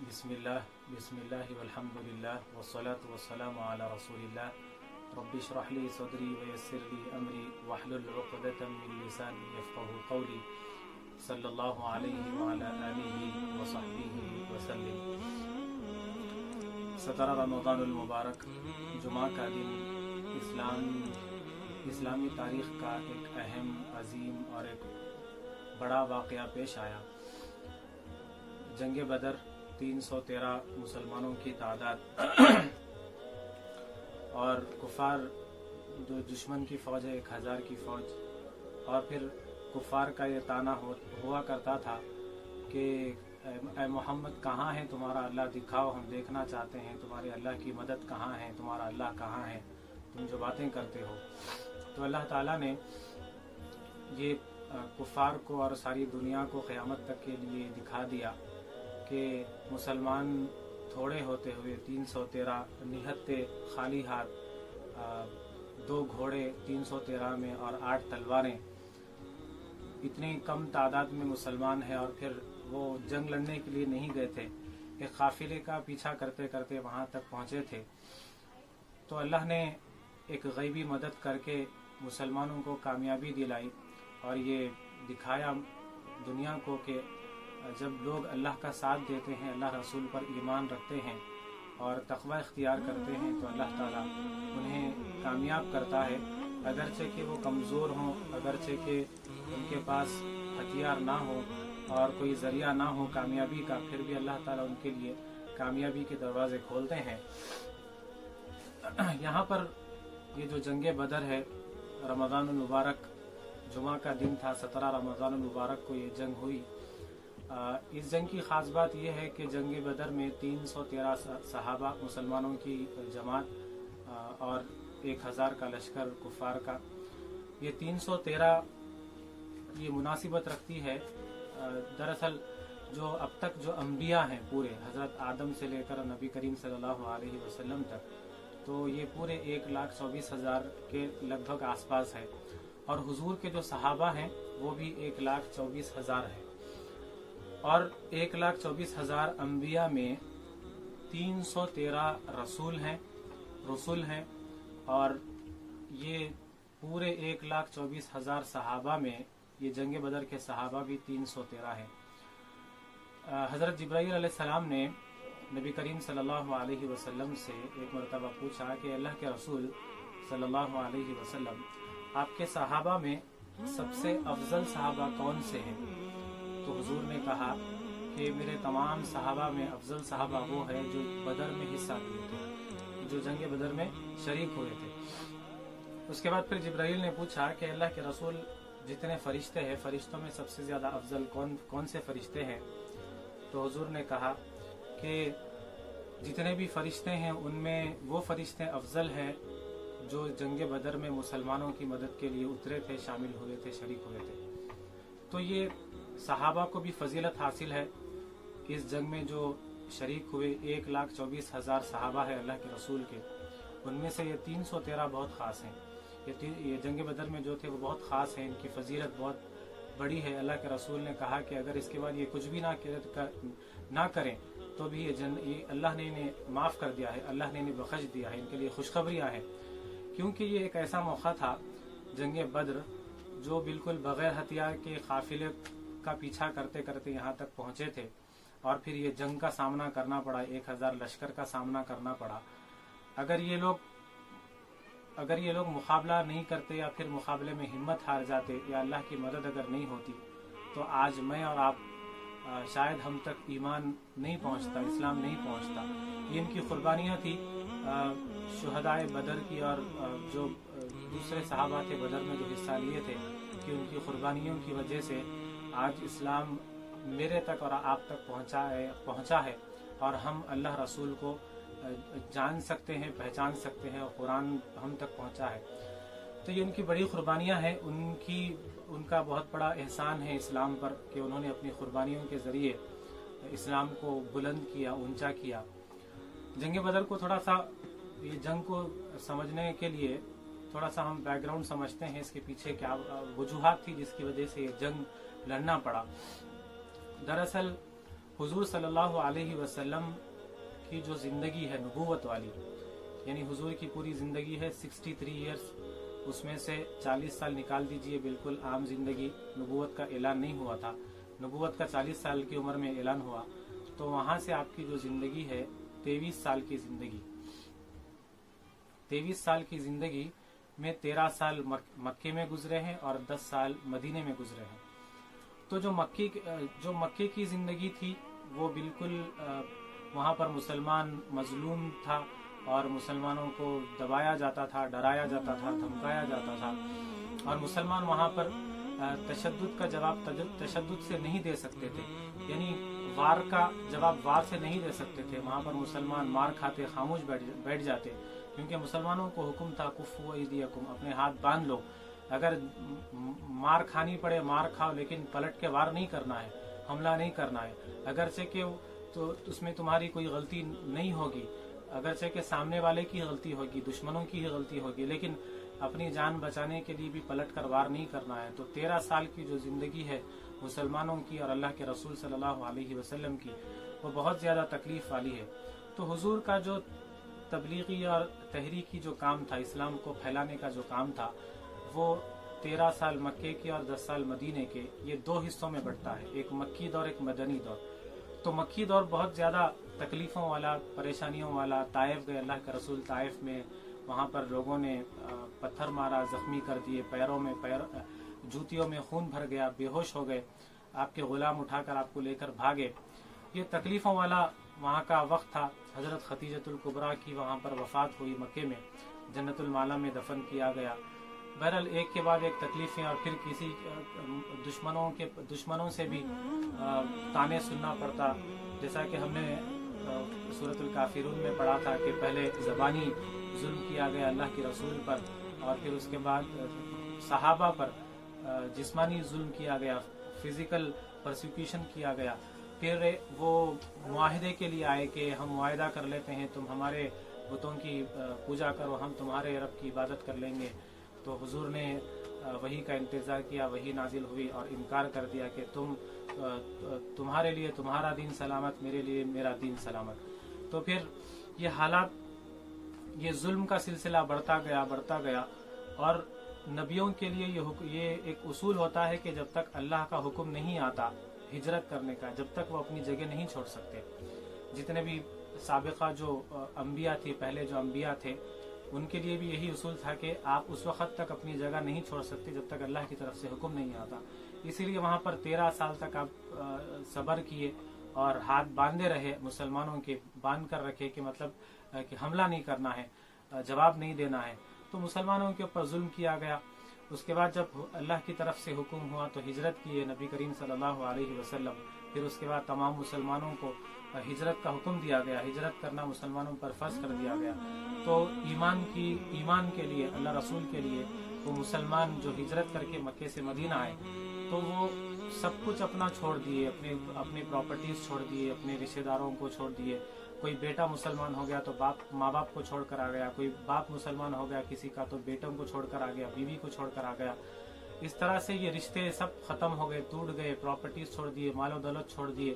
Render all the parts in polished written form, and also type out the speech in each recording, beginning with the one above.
बिस्मिल्लाह वल्हम्दुलिल्लाह वस्सलातु वस्सलामु अला रसूलिल्लाह रब्बि इश्रह ली सदरी वयस्सिर ली अमरी वहलुल उक़दतम मिन लिसानी यफ़क़हू क़ौली सल्लल्लाहु अलैहि व अला आलिहि व सहबिहि वसल्लम। 17 रमज़ानुल मुबारक जुमा का दिन इस्लामी तारीख़ का एक अहम, अजीम और एक बड़ा वाक़या पेश आया। जंग बदर 313 मुसलमानों की तादाद और कुफार जो दुश्मन की फ़ौज है 1000 की फ़ौज। और फिर कुफार का ये ताना हुआ करता था कि ऐ मोहम्मद कहाँ है तुम्हारा अल्लाह, दिखाओ, हम देखना चाहते हैं तुम्हारे अल्लाह की मदद कहाँ है, तुम्हारा अल्लाह कहाँ है, तुम जो बातें करते हो। तो अल्लाह ताला ने ये कुफार को और सारी दुनिया को क़यामत तक के लिए दिखा दिया कि मुसलमान थोड़े होते हुए 313 निहत्ते खाली हाथ, 2 घोड़े 313 में और 8 तलवारें, इतनी कम तादाद में मुसलमान हैं। और फिर वो जंग लड़ने के लिए नहीं गए थे, एक काफिले का पीछा करते करते वहाँ तक पहुँचे थे। तो अल्लाह ने एक गैबी मदद करके मुसलमानों को कामयाबी दिलाई और ये दिखाया दुनिया को कि जब लोग अल्लाह का साथ देते हैं, अल्लाह रसूल पर ईमान रखते हैं और तक़वा इख्तियार करते हैं, तो अल्लाह ताला उन्हें कामयाब करता है। अगरचे कि वो कमज़ोर हों, अगरचे कि उनके पास हथियार ना हो और कोई ज़रिया ना हो कामयाबी का, फिर भी अल्लाह ताला उनके लिए कामयाबी के दरवाज़े खोलते हैं। यहाँ पर ये जो जंग बदर है, रमज़ानुल मुबारक जुमा का दिन था, 17 रमज़ानुल मुबारक को ये जंग हुई। इस जंग की ख़ास बात यह है कि जंग बदर में 313 सहाबा मुसलमानों की जमात और 1000 का लश्कर कुफार का। ये 313 ये मुनासिबत रखती है, दरअसल जो अब तक जो अम्बिया हैं पूरे, हज़रत आदम से लेकर नबी करीम सल्लल्लाहु अलैहि वसल्लम तक, तो ये पूरे 1,24,000 के लगभग आसपास है। और हुजूर के जो सहाबा हैं वो भी 1,24,000 है। और 1,24,000 अम्बिया में 313 रसूल हैं और ये पूरे 1,24,000 सहाबा में ये जंग बदर के सहाबा भी 313 हैं। हज़रत जिब्राईल अलैहिस्सलाम ने नबी करीम सल्लल्लाहु अलैहि वसल्लम से एक मरतबा पूछा कि अल्लाह के रसूल सल्लल्लाहु अलैहि वसल्लम, आपके सहाबा में सबसे अफजल सहाबा कौन से हैं? तो हुजूर ने कहा कि मेरे तमाम सहाबा में अफजल सहाबा वो है जो बदर में हिस्सा लिए थे, जो जंग बदर में शरीक हुए थे। उसके बाद फिर जिब्राईल ने पूछा कि अल्लाह के रसूल, जितने फरिश्ते हैं, फरिश्तों में सबसे ज़्यादा अफजल कौन से फरिश्ते हैं? तो हुजूर ने कहा कि जितने भी फरिश्ते हैं उनमें वो फरिश्ते अफजल हैं जो जंग बदर में मुसलमानों की मदद के लिए उतरे थे, शामिल हुए थे, शरीक हुए थे। तो ये सहाबा को भी फजीलत हासिल है। इस जंग में जो शरीक हुए 1,24,000 सहाबा है अल्लाह के रसूल के, उनमें से ये 313 बहुत ख़ास हैं। ये जंग बदर में जो थे वो बहुत ख़ास हैं, इनकी फजीलत बहुत बड़ी है। अल्लाह के रसूल ने कहा कि अगर इसके बाद ये कुछ भी ना करें तो भी ये अल्लाह ने इन्हें माफ़ कर दिया है, अल्लाह ने इन्हें बख्श दिया है, इनके लिए खुशखबरियाँ हैं। क्योंकि ये एक ऐसा मौका था जंग बद्र जो बिल्कुल बग़ैर हथियार के काफिले का पीछा करते करते यहाँ तक पहुँचे थे और फिर ये जंग का सामना करना पड़ा, 1000 लश्कर का सामना करना पड़ा। अगर ये लोग मुकाबला नहीं करते या फिर मुकाबले में हिम्मत हार जाते या अल्लाह की मदद अगर नहीं होती, तो आज मैं और आप शायद हम तक ईमान नहीं पहुंचता, इस्लाम नहीं पहुंचता। ये इनकी कुर्बानियाँ थी शुहदाए बदर की और जो दूसरे सहाबा थे बदर में जो हिस्सा लिए थे, कि उनकी कुर्बानियों की वजह से आज इस्लाम मेरे तक और आप तक पहुंचा है और हम अल्लाह रसूल को जान सकते हैं, पहचान सकते हैं और कुरान हम तक पहुंचा है। तो ये उनकी बड़ी कुर्बानियाँ हैं, उनका बहुत बड़ा एहसान है इस्लाम पर कि उन्होंने अपनी कुर्बानियों के ज़रिए इस्लाम को बुलंद किया, ऊंचा किया। जंग बदर को थोड़ा सा, ये जंग को समझने के लिए थोड़ा सा हम बैकग्राउंड समझते हैं, इसके पीछे क्या वजूहात थी जिसकी वजह से ये जंग लड़ना पड़ा। दरअसल हुजूर सल्लल्लाहु अलैहि वसल्लम की जो ज़िंदगी है नबूवत वाली, यानी हुजूर की पूरी ज़िंदगी है 63 ईयर्स, उसमें से 40 साल निकाल दीजिए बिल्कुल आम ज़िंदगी, नबूवत का ऐलान नहीं हुआ था, नबूवत का 40 साल की उम्र में ऐलान हुआ, तो वहाँ से आपकी जो ज़िंदगी है 23 साल की ज़िंदगी, 23 साल की ज़िंदगी में 13 साल मक्के में गुजरे हैं और 10 साल मदीने में गुजरे हैं। तो जो मक्के की ज़िंदगी थी वो बिल्कुल वहाँ पर मुसलमान मजलूम था और मुसलमानों को दबाया जाता था, डराया जाता था, धमकाया जाता था, और मुसलमान वहाँ पर तशद्दुद का जवाब तशद्दुद से नहीं दे सकते थे, यानी वार का जवाब वार से नहीं दे सकते थे। वहाँ पर मुसलमान मार खाते खामोश बैठ जाते, क्योंकि मुसलमानों को हुक्म था कुफ़्फू अयदियकुम, अपने हाथ बांध लो, अगर मार खानी पड़े मार खाओ, लेकिन पलट के वार नहीं करना है, हमला नहीं करना है, अगरचे के तो उसमें तुम्हारी कोई गलती नहीं होगी, अगरचे के सामने वाले की गलती होगी, दुश्मनों की ही गलती होगी, लेकिन अपनी जान बचाने के लिए भी पलट कर वार नहीं करना है। तो 13 साल की जो ज़िंदगी है मुसलमानों की और अल्लाह के रसूल सल्लल्लाहु अलैहि वसल्लम की, वो बहुत ज़्यादा तकलीफ़ वाली है। तो हुजूर का जो तबलीगी और तहरीकी जो काम था, इस्लाम को फैलाने का जो काम था, वो 13 साल मक्के के और 10 साल मदीने के, ये 2 हिस्सों में बढ़ता है, एक मक्की दौर एक मदनी दौर। तो मक्की दौर बहुत ज़्यादा तकलीफ़ों वाला, परेशानियों वाला। ताइफ गए अल्लाह के रसूल, ताइफ में वहाँ पर लोगों ने पत्थर मारा, ज़ख्मी कर दिए, पैरों में जूतियों में खून भर गया, बेहोश हो गए, आपके गुलाम उठाकर आपको लेकर भागे। ये तकलीफ़ों वाला वहाँ का वक्त था। हज़रत खदीजतुल कुबरा की वहाँ पर वफ़ात हुई मक्के में, जन्नतुल माला में दफन किया गया। बहरहाल एक के बाद एक तकलीफ़ें, और फिर किसी दुश्मनों से भी ताने सुनना पड़ता, जैसा कि हमने सूरतुल काफिरून में पढ़ा था कि पहले ज़बानी जुल्म किया गया अल्लाह के रसूल पर, और फिर उसके बाद सहाबा पर जिस्मानी जुल्म किया गया, फिज़िकल परसिक्यूशन किया गया। फिर वो मुआहिदे के लिए आए कि हम मुआहिदा कर लेते हैं, तुम हमारे बुतों की पूजा करो, हम तुम्हारे रब की इबादत कर लेंगे। तो हुजूर ने वही का इंतज़ार किया, वही नाजिल हुई और इनकार कर दिया कि तुम्हारे लिए तुम्हारा दीन सलामत, मेरे लिए मेरा दीन सलामत। तो फिर ये हालात, ये जुल्म का सिलसिला बढ़ता गया, और नबियों के लिए ये एक उसूल होता है कि जब तक अल्लाह का हुक्म नहीं आता हिजरत करने का, जब तक वो अपनी जगह नहीं छोड़ सकते। जितने भी साबिका जो अंबिया थी, पहले जो अंबिया थे, उनके लिए भी यही उसूल था कि आप उस वक़्त तक अपनी जगह नहीं छोड़ सकते जब तक अल्लाह की तरफ से हुक्म नहीं आता। इसीलिए वहाँ पर 13 साल तक आप सब्र किए और हाथ बांधे रहे, मुसलमानों के बांध कर रखे कि मतलब कि हमला नहीं करना है, जवाब नहीं देना है। तो मुसलमानों के ऊपर जुल्म किया गया। उसके बाद जब अल्लाह की तरफ से हुक्म हुआ तो हिजरत किए नबी करीम सल्लल्लाहु अलैहि वसल्लम। फिर उसके बाद तमाम मुसलमानों को हिजरत का हुक्म दिया गया, हिजरत करना मुसलमानों पर फर्ज कर दिया गया। तो ईमान के लिए, अल्लाह रसूल के लिए, वो मुसलमान जो हिजरत करके मक्के से मदीना आए, तो वो सब कुछ अपना छोड़ दिए, अपने प्रॉपर्टीज छोड़ दिए, अपने रिश्तेदारों को छोड़ दिए। कोई बेटा मुसलमान हो गया तो माँ बाप को छोड़ कर आ गया, कोई बाप मुसलमान हो गया किसी का तो बेटों को छोड़ कर आ गया, बीवी को छोड़ कर आ गया। इस तरह से ये रिश्ते सब खत्म हो गए, टूट गए, प्रॉपर्टीज छोड़ दिए, मालो दौलत छोड़ दिए,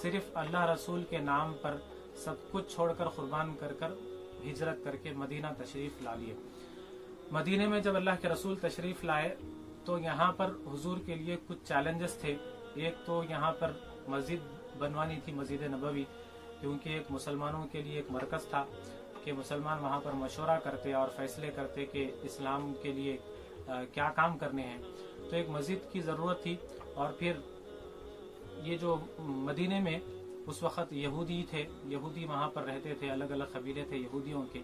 सिर्फ अल्लाह रसूल के नाम पर सब कुछ छोड़कर कुर्बान कर हिजरत करके मदीना तशरीफ ला लिए। मदीने में जब अल्लाह के रसूल तशरीफ लाए तो यहाँ पर हुजूर के लिए कुछ चैलेंजेस थे। एक तो यहाँ पर मस्जिद बनवानी थी, मस्जिद नबवी, क्योंकि एक मुसलमानों के लिए एक मरकज़ था कि मुसलमान वहाँ पर मशवरा करते और फैसले करते कि इस्लाम के लिए क्या काम करने हैं। तो एक मस्जिद की ज़रूरत थी। और फिर ये जो मदीने में उस वक़्त यहूदी थे, यहूदी वहाँ पर रहते थे, अलग अलग कबीले थे यहूदियों के,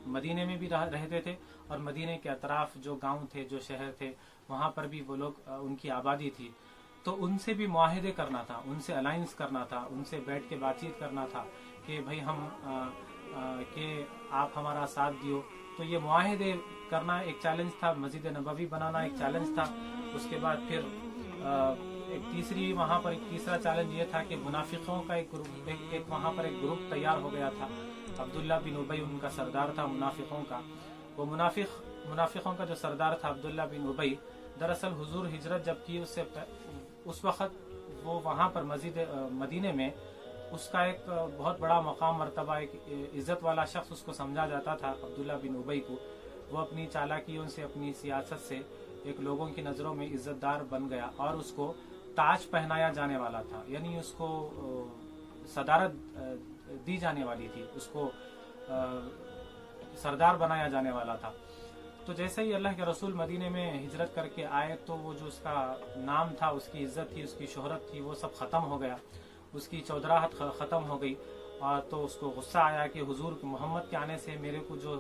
मदीने में भी रहते थे, और मदीने के अतराफ़ जो गांव थे, जो शहर थे, वहाँ पर भी वो लोग, उनकी आबादी थी। तो उनसे भी मुआहिदे करना था, उनसे अलाइंस करना था, उनसे बैठ के बातचीत करना था कि भाई हम कि आप हमारा साथ दियो। तो ये मुआहिदे करना एक चैलेंज था, मस्जिद नबवी बनाना एक चैलेंज था। उसके बाद फिर वहाँ पर एक तीसरा चैलेंज ये था कि मुनाफिकों का एक वहाँ पर एक ग्रुप तैयार हो गया था। अब्दुल्ला बिन उबई उनका सरदार था मुनाफिकों का। वो मुनाफिकों का जो सरदार था अब्दुल्ला बिन उबई, दरअसल हुजूर हिजरत जब की उस वक़्त وہ वहाँ पर मस्जिद मदीने में उसका एक बहुत बड़ा मकाम मर्तबा, एक इज़्ज़त वाला शख्स उसको समझा जाता था, अब्दुल्ला बिन उबई को। वो अपनी चालाकियों से, अपनी सियासत से एक लोगों की नज़रों में इज़्ज़तदार बन गया और उसको ताज पहनाया जाने वाला था, यानी उसको सदारत दी जाने वाली थी, उसको सरदार बनाया जाने वाला था। तो जैसे ही अल्लाह के रसूल मदीने में हिजरत करके आए तो वो जो उसका नाम था, उसकी इज्जत थी, उसकी शोहरत थी, वो सब ख़त्म हो गया, उसकी चौधराहट ख़त्म हो गई। और तो उसको गुस्सा आया कि हुजूर मोहम्मद के आने से मेरे को जो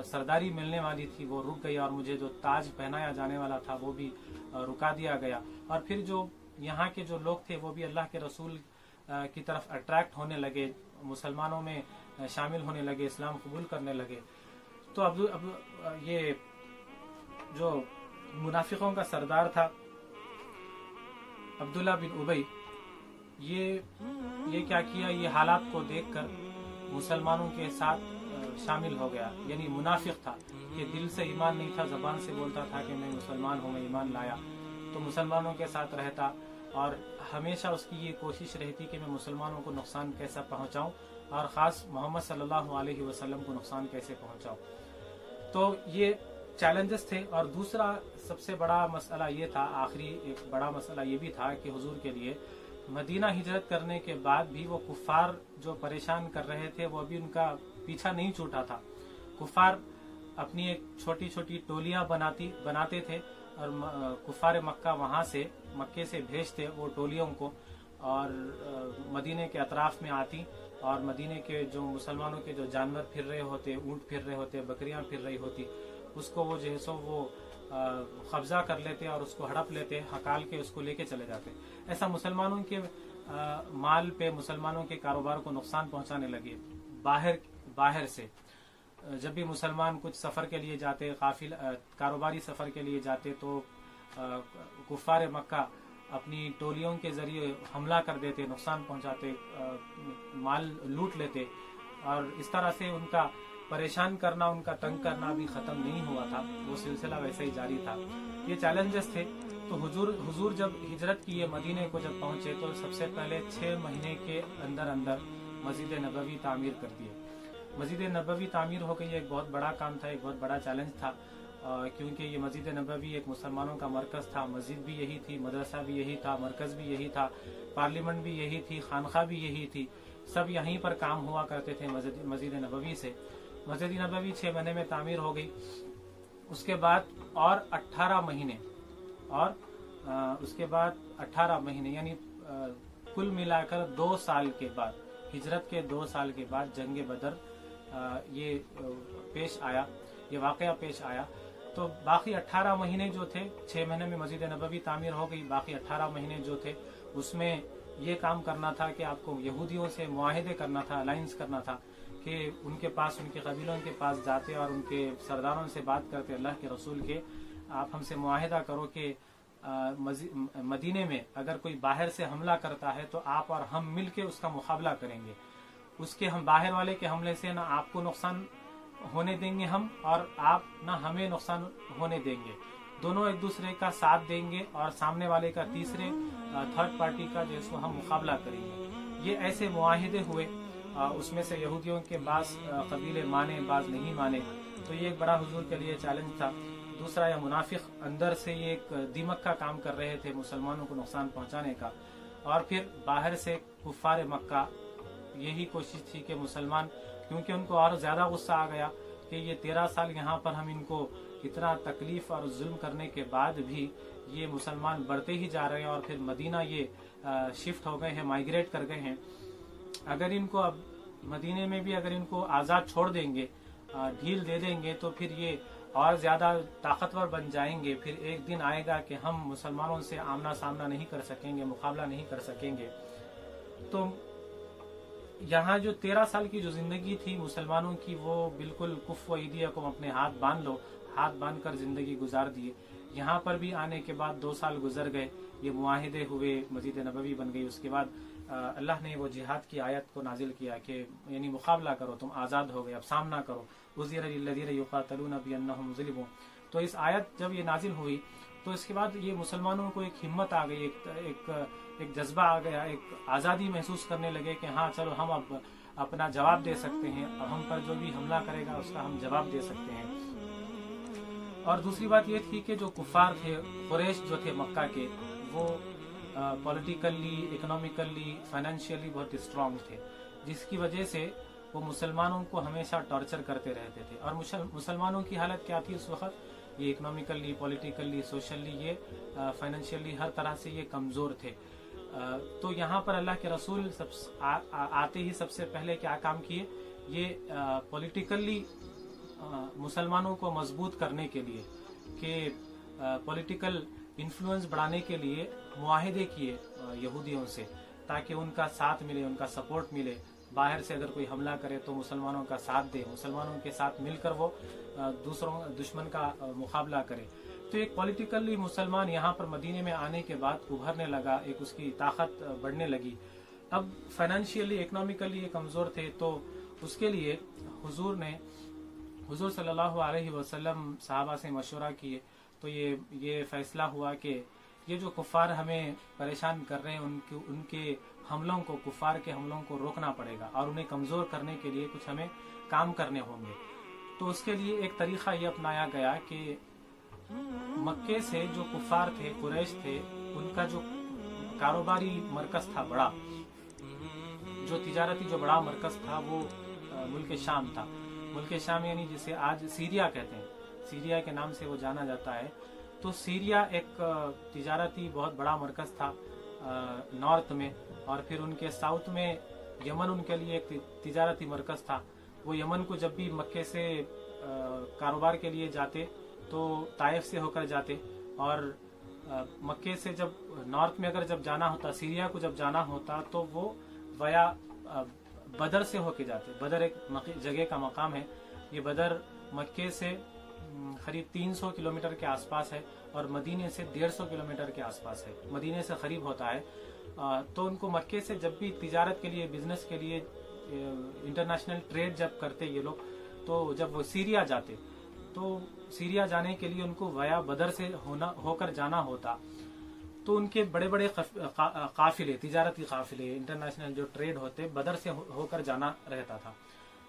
सरदारी मिलने वाली थी वो रुक गई और मुझे जो ताज पहनाया जाने वाला था वो भी रुका दिया गया। और फिर जो यहाँ के जो लोग थे वो भी अल्लाह के रसूल की तरफ अट्रैक्ट होने लगे, मुसलमानों में शामिल होने लगे, इस्लाम कबूल करने लगे। तो अब ये जो मुनाफिकों का सरदार था अब्दुल्ला बिन उबई, ये क्या किया, ये हालात को देखकर मुसलमानों के साथ शामिल हो गया। यानी मुनाफिक था कि दिल से ईमान नहीं था, जबान से बोलता था कि मैं मुसलमान हूँ, मैं ईमान लाया, तो मुसलमानों के साथ रहता और हमेशा उसकी ये कोशिश रहती कि मैं मुसलमानों को नुकसान कैसा पहुँचाऊँ और ख़ास मोहम्मद सल्लल्लाहु अलैहि वसल्लम को नुकसान कैसे पहुँचाऊँ। तो ये चैलेंजेस थे। और दूसरा सबसे बड़ा मसला ये था, आखिरी एक बड़ा मसला ये भी था कि हुजूर के लिए मदीना हिजरत करने के बाद भी वो कुफार जो परेशान कर रहे थे वो अभी उनका पीछा नहीं छूटा था। कुफार अपनी एक छोटी छोटी टोलियां बनाते थे और कुफार मक्का वहाँ से, मक्के से भेजते वो टोलियों को, और मदीने के अतराफ में आती और मदीने के जो मुसलमानों के जो जानवर फिर रहे होते, ऊँट फिर रहे होते, बकरियां फिर रही होती, उसको वो जो है सो वो कब्जा कर लेते और उसको हड़प लेते, हकाल के उसको लेके चले जाते। ऐसा मुसलमानों के माल पे, मुसलमानों के कारोबार को नुकसान पहुंचाने लगे बाहर से। जब भी मुसलमान कुछ सफ़र के लिए जाते, कारोबारी सफ़र के लिए जाते, तो कुफार मक्का अपनी टोलियों के जरिए हमला कर देते, नुकसान पहुंचाते, माल लूट लेते और इस तरह से उनका परेशान करना, उनका तंग करना भी ख़त्म नहीं हुआ था, वो सिलसिला वैसे ही जारी था। ये चैलेंजेस थे। तो हुजूर जब हिजरत किए, मदीने को जब पहुंचे, तो सबसे पहले 6 महीने के अंदर मस्जिद नबवी तामीर कर दिए। मस्जिद नबवी तामीर हो गई, एक बहुत बड़ा काम था, एक बहुत बड़ा चैलेंज था, क्योंकि ये मस्जिद नबवी एक मुसलमानों का मरकज़ था। मस्जिद भी यही थी, मदरसा भी यही था, मरकज़ भी यही था, पार्लियामेंट भी यही थी, खानखा भी यही थी, सब यहीं पर काम हुआ करते थे मस्जिद नबवी से। मस्जिद नबवी 6 महीने में तामीर हो गई। उसके बाद और 18 महीने और उसके बाद 18 महीने यानी कुल मिलाकर 2 साल के बाद, हिजरत के 2 साल के बाद जंग बदर ये पेश आया, ये वाक़या पेश आया। तो बाकी 18 महीने जो थे, 6 महीने में मस्जिद नबवी तामीर हो गई, बाकी 18 महीने जो थे उसमें ये काम करना था कि आपको यहूदियों से मुआहिदे करना था, अलाइंस करना था कि उनके पास, उनके कबीलों के पास जाते और उनके सरदारों से बात करते, अल्लाह के रसूल के, आप हमसे मुआहिदा करो कि मदीने में अगर कोई बाहर से हमला करता है तो आप और हम मिल के उसका मुकाबला करेंगे, उसके हम बाहर वाले के हमले से ना आपको नुकसान होने देंगे हम, और आप ना हमें नुकसान होने देंगे, दोनों एक दूसरे का साथ देंगे और सामने वाले का तीसरे थर्ड पार्टी का जिसको हम मुकाबला करेंगे। ये ऐसे मुआहिदे हुए। उसमें से यहूदियों के बाज़ कबीले माने, बाज़ नहीं माने, तो ये एक बड़ा हुजूर के लिए चैलेंज था। दूसरा, यह मुनाफिक अंदर से ये एक दीमक का काम कर रहे थे मुसलमानों को नुकसान पहुंचाने का। और फिर बाहर से कुफार मक्का, यही कोशिश थी कि मुसलमान, क्योंकि उनको और ज़्यादा गुस्सा आ गया कि ये 13 साल यहाँ पर हम इनको इतना तकलीफ़ और जुल्म करने के बाद भी ये मुसलमान बढ़ते ही जा रहे हैं और फिर मदीना ये शिफ्ट हो गए हैं, माइग्रेट कर गए हैं। अगर इनको अब मदीने में भी अगर इनको आज़ाद छोड़ देंगे, ढील दे देंगे, तो फिर ये और ज़्यादा ताकतवर बन जाएंगे। फिर एक दिन आएगा कि हम मुसलमानों से आमना सामना नहीं कर सकेंगे, मुकाबला नहीं कर सकेंगे। तो यहाँ जो 13 साल की जो ज़िंदगी थी मुसलमानों की, वो बिल्कुल कुफ़ व ईदियकुम, अपने हाथ बांध लो, हाथ बांध कर ज़िंदगी गुजार दिए। यहाँ पर भी आने के बाद 2 साल गुजर गए, ये मुआहिदे हुए, मस्जिद नबवी बन गई। उसके बाद अल्लाह ने वो जिहाद की आयत को नाजिल किया कि यानी मुकाबला करो, तुम आज़ाद हो गए, अब सामना करो। उज़िर लिल्लज़ीना युक़ातिलूना बिअन्नहुम ज़ुलिमू। तो इस आयत जब ये नाजिल हुई तो इसके बाद ये मुसलमानों को एक हिम्मत आ गई, एक जज्बा आ गया, एक आज़ादी महसूस करने लगे कि हाँ चलो हम अब अपना जवाब दे सकते हैं, अब हम पर जो भी हमला करेगा उसका हम जवाब दे सकते हैं। और दूसरी बात ये थी कि जो कुफार थे, कुरैश जो थे मक्का के, वो पॉलिटिकली, इकोनॉमिकली, फाइनेंशियली बहुत स्ट्रांग थे, जिसकी वजह से वो मुसलमानों को हमेशा टॉर्चर करते रहते थे। और मुसलमानों की हालत क्या थी उस वक्त, ये इकोनॉमिकली, पॉलिटिकली, सोशली, ये फाइनेंशियली हर तरह से ये कमज़ोर थे। तो यहाँ पर अल्लाह के रसूल आते ही सबसे पहले क्या काम किए, ये पॉलिटिकली मुसलमानों को मजबूत करने के लिए, कि पॉलिटिकल इन्फ्लुएंस बढ़ाने के लिए मुआहिदे किए यहूदियों से, ताकि उनका साथ मिले, उनका सपोर्ट मिले। बाहर से अगर कोई हमला करे तो मुसलमानों का साथ दे, मुसलमानों के साथ मिलकर वो दूसरों दुश्मन का मुकाबला करे। तो एक पॉलिटिकली मुसलमान यहाँ पर मदीने में आने के बाद उभरने लगा, एक उसकी ताकत बढ़ने लगी। अब फाइनेंशियली, इकोनॉमिकली ये कमज़ोर थे, तो उसके लिए हुजूर सल्लल्लाहु अलैहि वसल्लम साहबा से मशवरा किए। तो ये फैसला हुआ कि ये जो कुफार हमें परेशान कर रहे हैं, उनके हमलों को, कुफार के हमलों को रोकना पड़ेगा, और उन्हें कमज़ोर करने के लिए कुछ हमें काम करने होंगे। तो उसके लिए एक तरीक़ा ये अपनाया गया कि मक्के से जो कुफार थे, कुरैश थे, उनका जो कारोबारी मरकज़ था बड़ा, जो तिजारती जो बड़ा मरकज़ था, वो मुल्क शाम था। मुल्क शाम यानी जिसे आज सीरिया कहते हैं, सीरिया के नाम से वो जाना जाता है। तो सीरिया एक तिजारती बहुत बड़ा मरकज़ था नॉर्थ में, और फिर उनके साउथ में यमन उनके लिए एक तिजारती मरकज़ था। वो यमन को जब भी मक्के से कारोबार के लिए जाते तो ताइफ से होकर जाते, और मक्के से जब नॉर्थ में अगर जब जाना होता, सीरिया को जब जाना होता, तो वो वया बदर से होके जाते। बदर एक जगह का मकाम है। ये बदर मक्के से करीब 300 किलोमीटर के आसपास है, और मदीने से 150 किलोमीटर के आसपास है, मदीने से करीब होता है। तो उनको मक्के से जब भी तिजारत के लिए, बिजनेस के लिए, इंटरनेशनल ट्रेड जब करते ये लोग, तो जब वो सीरिया जाते, तो सीरिया जाने के लिए उनको वया बदर से होकर जाना होता। तो उनके बड़े बड़े काफिले, तिजारती काफिले, इंटरनेशनल जो ट्रेड होते, बदर से होकर जाना रहता था।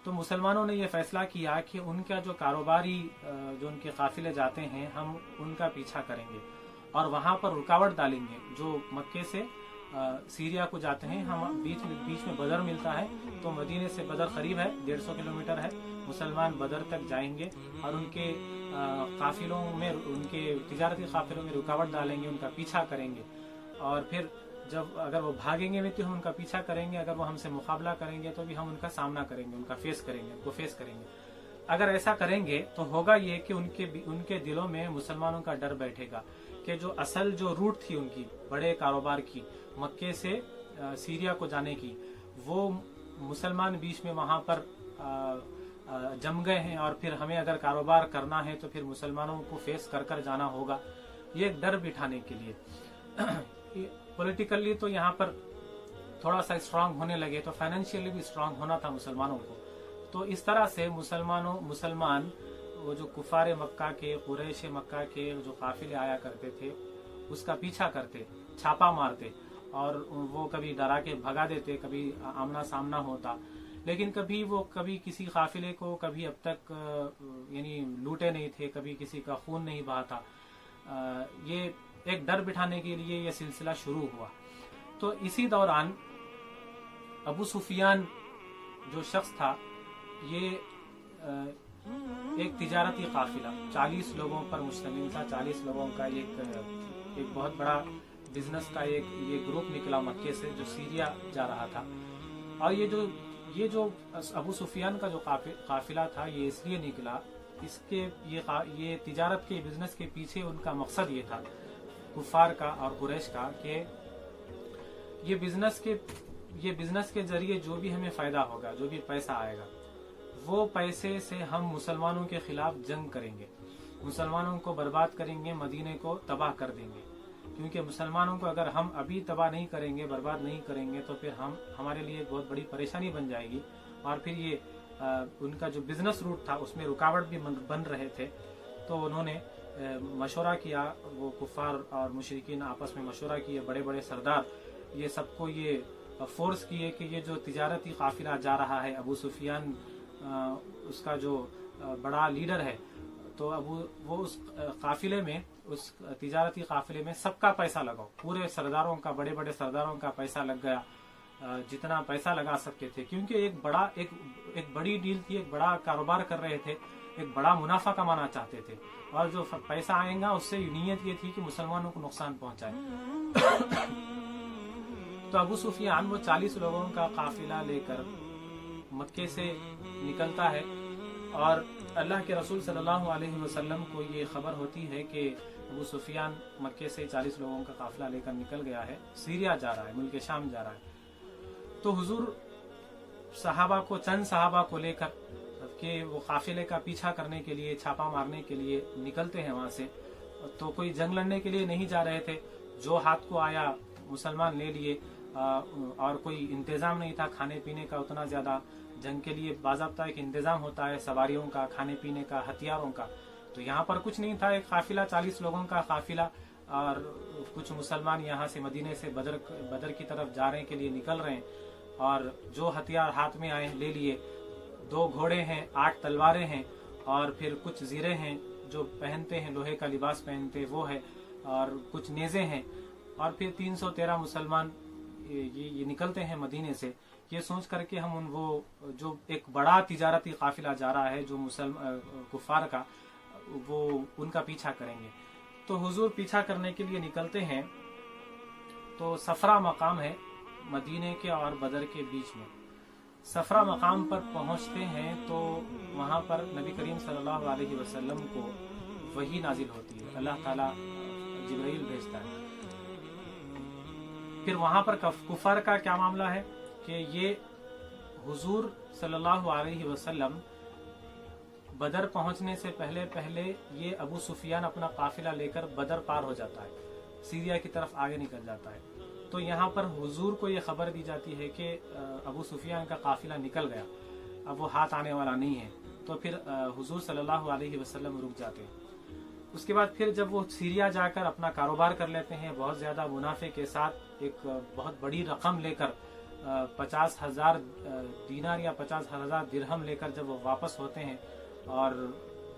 तो मुसलमानों ने ये फैसला किया कि उनका जो कारोबारी जो उनके काफिले जाते हैं, हम उनका पीछा करेंगे और वहाँ पर रुकावट डालेंगे। जो मक्के से सीरिया को जाते हैं, हम बीच में बदर मिलता है, तो मदीने से बदर करीब है, 150 किलोमीटर है। मुसलमान बदर तक जाएंगे और उनके काफिलों में, उनके तिजारती काफिलों में रुकावट डालेंगे, उनका पीछा करेंगे, और फिर जब अगर वो भागेंगे भी तो हम उनका पीछा करेंगे, अगर वो हमसे मुकाबला करेंगे तो भी हम उनका सामना करेंगे, उनको फेस करेंगे। अगर ऐसा करेंगे तो होगा ये कि उनके दिलों में मुसलमानों का डर बैठेगा कि जो असल जो रूट थी उनकी बड़े कारोबार की, मक्के से सीरिया को जाने की, वो मुसलमान बीच में वहां पर जम गए हैं, और फिर हमें अगर कारोबार करना है तो फिर मुसलमानों को फेस कर जाना होगा। ये एक डर बिठाने के लिए पॉलिटिकली तो यहाँ पर थोड़ा सा स्ट्रांग होने लगे, तो फाइनेंशियली भी स्ट्रांग होना था मुसलमानों को। तो इस तरह से मुसलमान वो जो कुफारे मक्का के, कुरैश मक्का के जो काफिले आया करते थे, उसका पीछा करते, छापा मारते, और वो कभी डरा के भगा देते, कभी आमना सामना होता, लेकिन कभी किसी काफिले को कभी अब तक यानी लूटे नहीं थे, कभी किसी का खून नहीं बहा था। ये एक डर बिठाने के लिए ये सिलसिला शुरू हुआ। तो इसी दौरान अबू सुफियान जो शख्स था, ये एक तिजारती काफिला 40 लोगों पर मुश्तमिल था। 40 लोगों का एक बहुत बड़ा बिजनेस का ये ग्रुप निकला मक्के से, जो सीरिया जा रहा था। और ये जो अबू सुफियान का जो काफिला था, ये इसलिए निकला, ये तिजारत के बिजनेस के पीछे उनका मकसद ये था, कुफार का और कुरैश का, कि ये बिजनेस के जरिए जो भी हमें फायदा होगा, जो भी पैसा आएगा, वो पैसे से हम मुसलमानों के खिलाफ जंग करेंगे, मुसलमानों को बर्बाद करेंगे, मदीने को तबाह कर देंगे। क्योंकि मुसलमानों को अगर हम अभी तबाह नहीं करेंगे, बर्बाद नहीं करेंगे, तो फिर हमारे लिए बहुत बड़ी परेशानी बन जाएगी, और फिर ये उनका जो बिजनेस रूट था उसमें रुकावट भी बन रहे थे। तो उन्होंने मशवरा किया, वो कुफार और मुशरिकीन आपस में मशवरा किए, बड़े बड़े सरदार ये सबको ये फोर्स किए कि ये जो तिजारती काफिला जा रहा है, अबू सुफियान उसका जो बड़ा लीडर है, तो वो उस काफिले में, उस तिजारती काफिले में सबका पैसा लगाओ, पूरे सरदारों का, बड़े बड़े सरदारों का पैसा लग गया, जितना पैसा लगा सकते थे, क्योंकि एक बड़ी डील थी, एक बड़ा कारोबार कर रहे थे, एक बड़ा मुनाफा कमाना चाहते थे, और जो पैसा आएगा उससे नीयत ये थी कि मुसलमानों को नुकसान पहुंचाए। तो अबू सुफियान वो 40 लोगों का काफिला लेकर मक्के से निकलता है, और अल्लाह के रसूल सल्लल्लाहु अलैहि वसल्लम को ये खबर होती है कि अबू सुफियान मक्के से 40 लोगों का काफिला लेकर निकल गया है, सीरिया जा रहा है, मुल्क शाम जा रहा है। तो हुजूर सहाबा को, चंद सहाबा को लेकर के वो काफिले का पीछा करने के लिए, छापा मारने के लिए निकलते हैं वहां से। तो कोई जंग लड़ने के लिए नहीं जा रहे थे, जो हाथ को आया मुसलमान ले लिए, और कोई इंतजाम नहीं था खाने पीने का उतना ज्यादा। जंग के लिए बाज़ाब्ता एक इंतजाम होता है, सवारियों का, खाने पीने का, हथियारों का। तो यहाँ पर कुछ नहीं था, एक काफिला 40 लोगों का काफिला, और कुछ मुसलमान यहाँ से मदीने से बदर की तरफ जाने के लिए निकल रहे हैं, और जो हथियार हाथ में आए ले लिए। 2 घोड़े हैं, 8 तलवारें हैं, और फिर कुछ जीरे हैं जो पहनते हैं, लोहे का लिबास पहनते वो है, और कुछ नेज़े हैं, और फिर 313 मुसलमान ये निकलते हैं मदीने से, ये सोच करके हम वो जो एक बड़ा तिजारती काफिला जा रहा है जो कुफार का, वो उनका पीछा करेंगे। तो हुजूर पीछा करने के लिए निकलते हैं। तो सफरा मकाम है मदीने के और बदर के बीच में। सफरा मकाम पर पहुंचते हैं तो वहां पर नबी करीम सल्लल्लाहु अलैहि वसल्लम को वही नाजिल होती है, अल्लाह ताला जिब्राइल भेजता है। फिर वहां पर कुफर का क्या मामला है कि ये हुजूर सल्लल्लाहु अलैहि वसल्लम बदर पहुंचने से पहले ये अबू सुफियान अपना काफिला लेकर बदर पार हो जाता है, सीरिया की तरफ आगे निकल जाता है। तो यहाँ पर हुजूर को ये खबर दी जाती है कि अबू सुफियान का काफिला निकल गया, अब वो हाथ आने वाला नहीं है। तो फिर हुजूर सल्लल्लाहु अलैहि वसल्लम रुक जाते हैं। उसके बाद फिर जब वो सीरिया जाकर अपना कारोबार कर लेते हैं, बहुत ज्यादा मुनाफे के साथ, एक बहुत बड़ी रकम लेकर 50,000 दीनार या 50,000 दिरहम लेकर जब वो वापस होते हैं, और